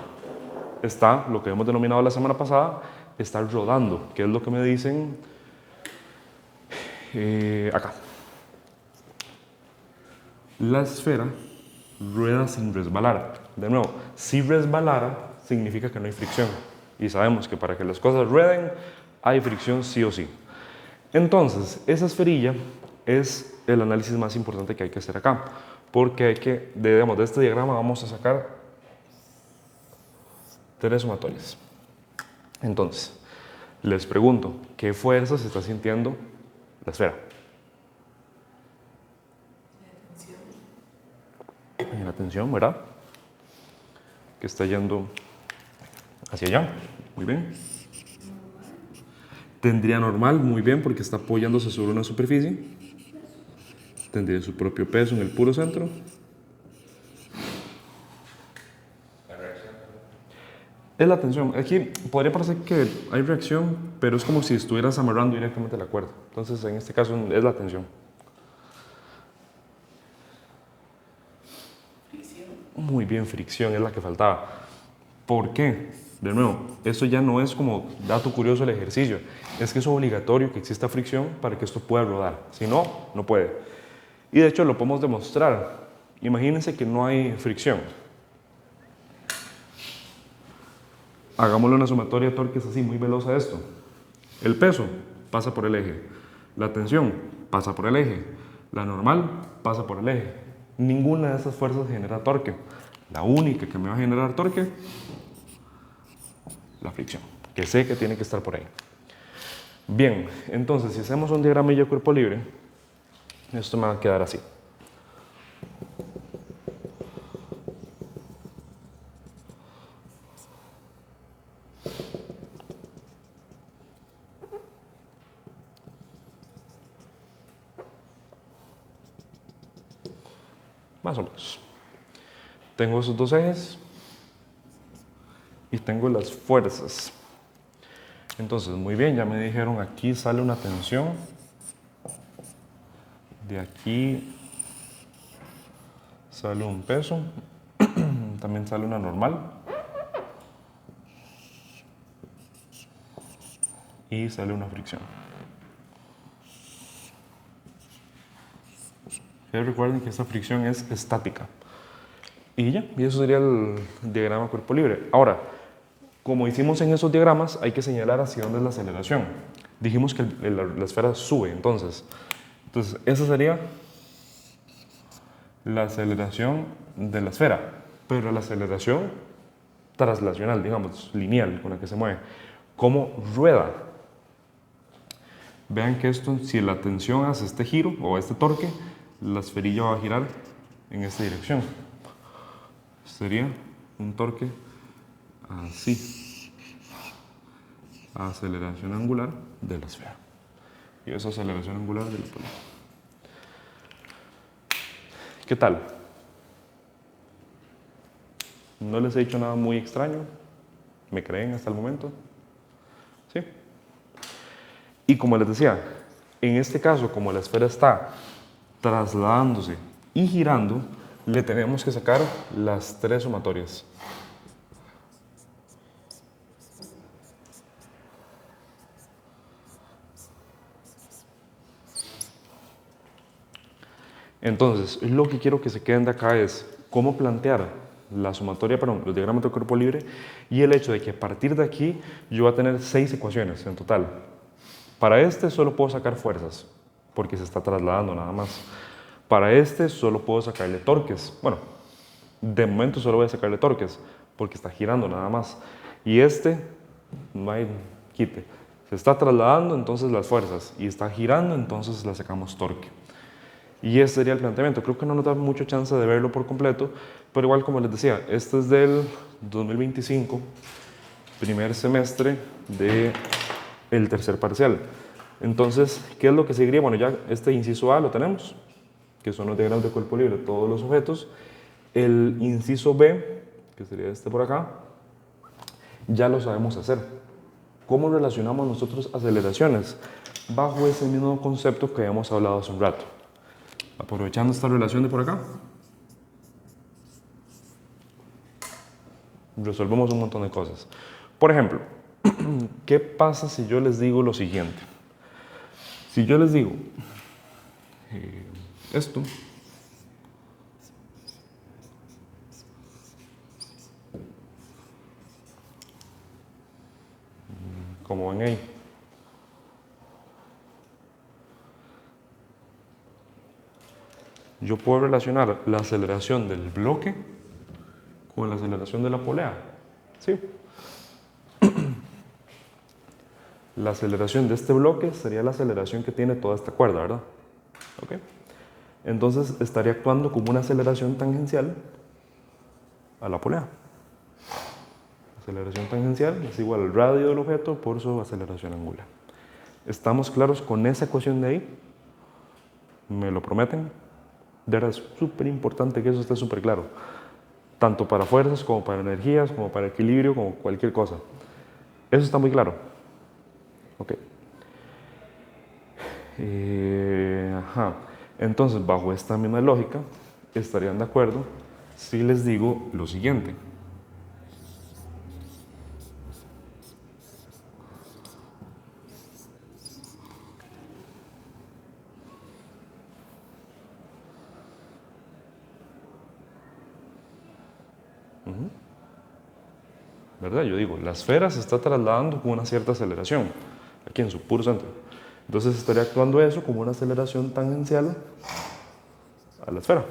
Está, lo que hemos denominado la semana pasada, está rodando, que es lo que me dicen acá. La esfera rueda sin resbalar. De nuevo, si resbalara, significa que no hay fricción. Y sabemos que para que las cosas rueden, hay fricción sí o sí. Entonces, esa esferilla es el análisis más importante que hay que hacer acá. Porque hay que, digamos, de este diagrama vamos a sacar 3 sumatorias. Entonces, les pregunto, ¿qué fuerza se está sintiendo la esfera? En la tensión, ¿verdad? Que está yendo hacia allá. Muy bien. Tendría normal, muy bien, porque está apoyándose sobre una superficie. Tendría su propio peso en el puro centro. Es la tensión. Aquí podría parecer que hay reacción, pero es como si estuvieras amarrando directamente la cuerda. Entonces, en este caso, es la tensión. Fricción. Muy bien, fricción es la que faltaba. ¿Por qué? De nuevo, esto ya no es como dato curioso del ejercicio. Es que es obligatorio que exista fricción para que esto pueda rodar. Si no, no puede. Y de hecho lo podemos demostrar. Imagínense que no hay fricción. Hagámosle una sumatoria de torques así, muy veloz a esto. El peso pasa por el eje. La tensión pasa por el eje. La normal pasa por el eje. Ninguna de esas fuerzas genera torque. La única que me va a generar torque, la fricción, que sé que tiene que estar por ahí. Bien, entonces si hacemos un diagramilla de cuerpo libre, esto me va a quedar así. Más o menos. Tengo esos dos ejes y tengo las fuerzas. Entonces, muy bien, ya me dijeron, aquí sale una tensión. De aquí sale un peso. También sale una normal. Y sale una fricción. Recuerden que esta fricción es estática. Y ya, y eso sería el diagrama cuerpo libre. Ahora, como hicimos en esos diagramas, hay que señalar hacia dónde es la aceleración. Dijimos que la esfera sube, entonces esa sería la aceleración de la esfera, pero la aceleración traslacional, digamos, lineal, con la que se mueve. ¿Cómo rueda? Vean que esto, si la tensión hace este giro o este torque, la esferilla va a girar en esta dirección. Sería un torque así. Aceleración angular de la esfera. Y esa aceleración angular de la pelota. ¿Qué tal? ¿No les he dicho nada muy extraño? ¿Me creen hasta el momento? ¿Sí? Y como les decía, en este caso, como la esfera está trasladándose y girando le tenemos que sacar las 3 sumatorias. Entonces, lo que quiero que se queden de acá es cómo plantear la sumatoria, perdón, los diagramas de cuerpo libre y el hecho de que a partir de aquí yo voy a tener 6 ecuaciones en total. Para este solo puedo sacar fuerzas, porque se está trasladando nada más. Para este solo puedo sacarle torques. Bueno, de momento solo voy a sacarle torques, porque está girando nada más. Y este, no hay quite. Se está trasladando, entonces las fuerzas. Y está girando, entonces le sacamos torque. Y ese sería el planteamiento. Creo que no nos da mucha chance de verlo por completo, pero igual como les decía, este es del 2025, primer semestre del tercer parcial. Entonces, ¿qué es lo que seguiría? Bueno, ya este inciso A lo tenemos, que son los diagramas de cuerpo libre, todos los objetos. El inciso B, que sería este por acá, ya lo sabemos hacer. ¿Cómo relacionamos nosotros aceleraciones? Bajo ese mismo concepto que habíamos hablado hace un rato. Aprovechando esta relación de por acá, resolvemos un montón de cosas. Por ejemplo, ¿qué pasa si yo les digo lo siguiente? Si yo les digo esto, como ven ahí, yo puedo relacionar la aceleración del bloque con la aceleración de la polea. ¿Sí? La aceleración de este bloque sería la aceleración que tiene toda esta cuerda, ¿verdad? ¿Ok? Entonces estaría actuando como una aceleración tangencial a la polea. Aceleración tangencial es igual al radio del objeto por su aceleración angular. ¿Estamos claros con esa ecuación de ahí? ¿Me lo prometen? De verdad es súper importante que eso esté súper claro. Tanto para fuerzas, como para energías, como para equilibrio, como cualquier cosa. Eso está muy claro. Ok. Ajá. Entonces, bajo esta misma lógica, estarían de acuerdo si les digo lo siguiente. ¿Verdad? Yo digo, la esfera se está trasladando con una cierta aceleración, aquí en su puro centro. Entonces estaría actuando eso como una aceleración tangencial a la esfera.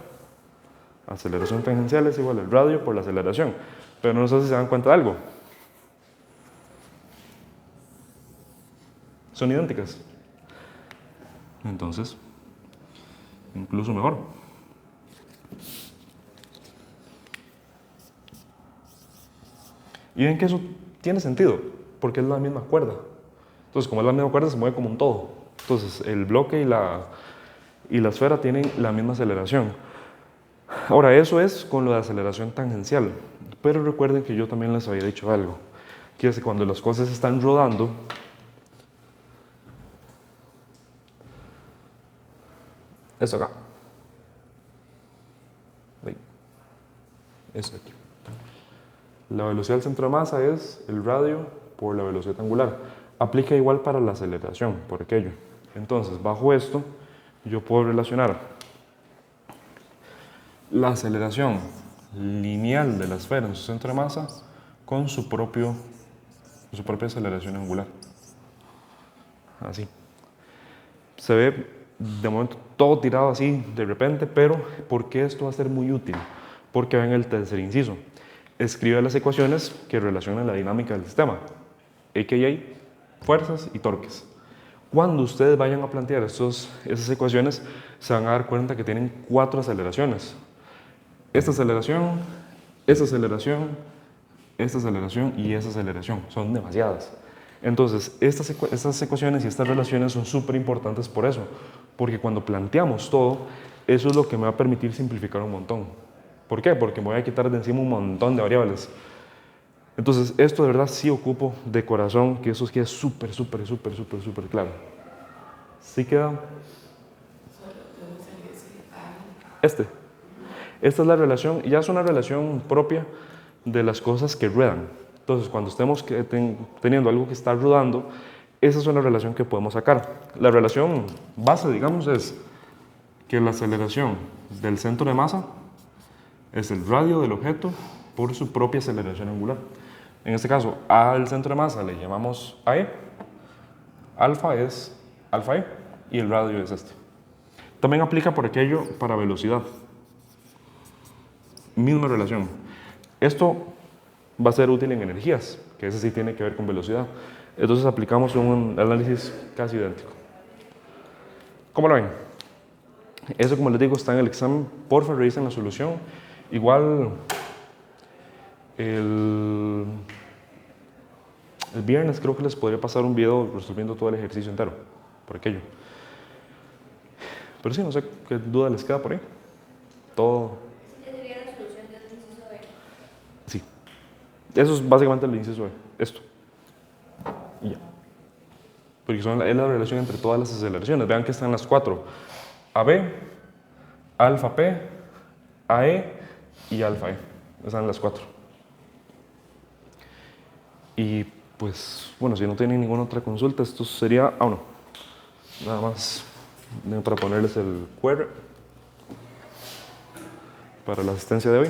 Aceleración tangencial es igual al radio por la aceleración. Pero no sé si se dan cuenta de algo. Son idénticas. Entonces, incluso mejor. Y ven que eso tiene sentido, porque es la misma cuerda. Entonces, como es la misma cuerda, se mueve como un todo. Entonces, el bloque y la esfera tienen la misma aceleración. Ahora, eso es con lo de aceleración tangencial. Pero recuerden que yo también les había dicho algo, que es que cuando las cosas están rodando, esto acá, esto aquí. La velocidad del centro de masa es el radio por la velocidad angular. Aplica igual para la aceleración, por aquello. Entonces, bajo esto, yo puedo relacionar la aceleración lineal de la esfera en su centro de masa con su propia aceleración angular. Así. Se ve de momento todo tirado así de repente, pero ¿por qué esto va a ser muy útil? Porque ven el tercer inciso. Escribe las ecuaciones que relacionan la dinámica del sistema, a.k.a. fuerzas y torques. Cuando ustedes vayan a plantear esas ecuaciones, se van a dar cuenta que tienen 4 aceleraciones. Esta aceleración, esta aceleración, esta aceleración y esta aceleración. Son demasiadas. Entonces, estas ecuaciones y estas relaciones son súper importantes por eso. Porque cuando planteamos todo, eso es lo que me va a permitir simplificar un montón. ¿Por qué? Porque me voy a quitar de encima un montón de variables. Entonces, esto de verdad sí ocupo de corazón, que eso quede súper claro. ¿Sí queda? Solo te gustaría decir algo. Esta es la relación, ya es una relación propia de las cosas que ruedan. Entonces, cuando estemos teniendo algo que está rodando, esa es una relación que podemos sacar. La relación base, digamos, es que la aceleración del centro de masa es el radio del objeto por su propia aceleración angular. En este caso, al centro de masa le llamamos AE, alfa es alfa E y el radio es este. También aplica por aquello para velocidad. Misma relación. Esto va a ser útil en energías, que ese sí tiene que ver con velocidad. Entonces aplicamos un análisis casi idéntico. ¿Cómo lo ven? Eso, como les digo, está en el examen. Porfa, revisen la solución. Igual el viernes creo que les podría pasar un video resolviendo todo el ejercicio entero, por aquello. Pero sí, no sé qué duda les queda por ahí. Todo. ¿Esa sería la solución del inciso B? Sí. Eso es básicamente el inciso B. Esto. Y ya. Porque es la relación entre todas las aceleraciones. Vean que están las cuatro. AB, alfa P, AE y alfa E. Están las cuatro. Y pues, bueno, si no tienen ninguna otra consulta, esto sería... no. Nada más para ponerles el QR para la asistencia de hoy.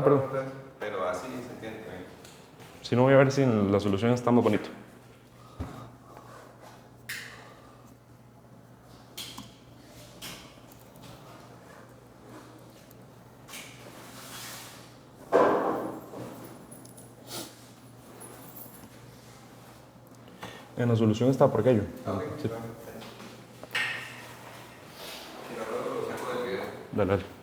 Perdón. Pero así se entiende también. Si no, voy a ver si la solución está más bonita. En la solución está por aquello. Sí. Si no, lo saco del video. Dale, dale.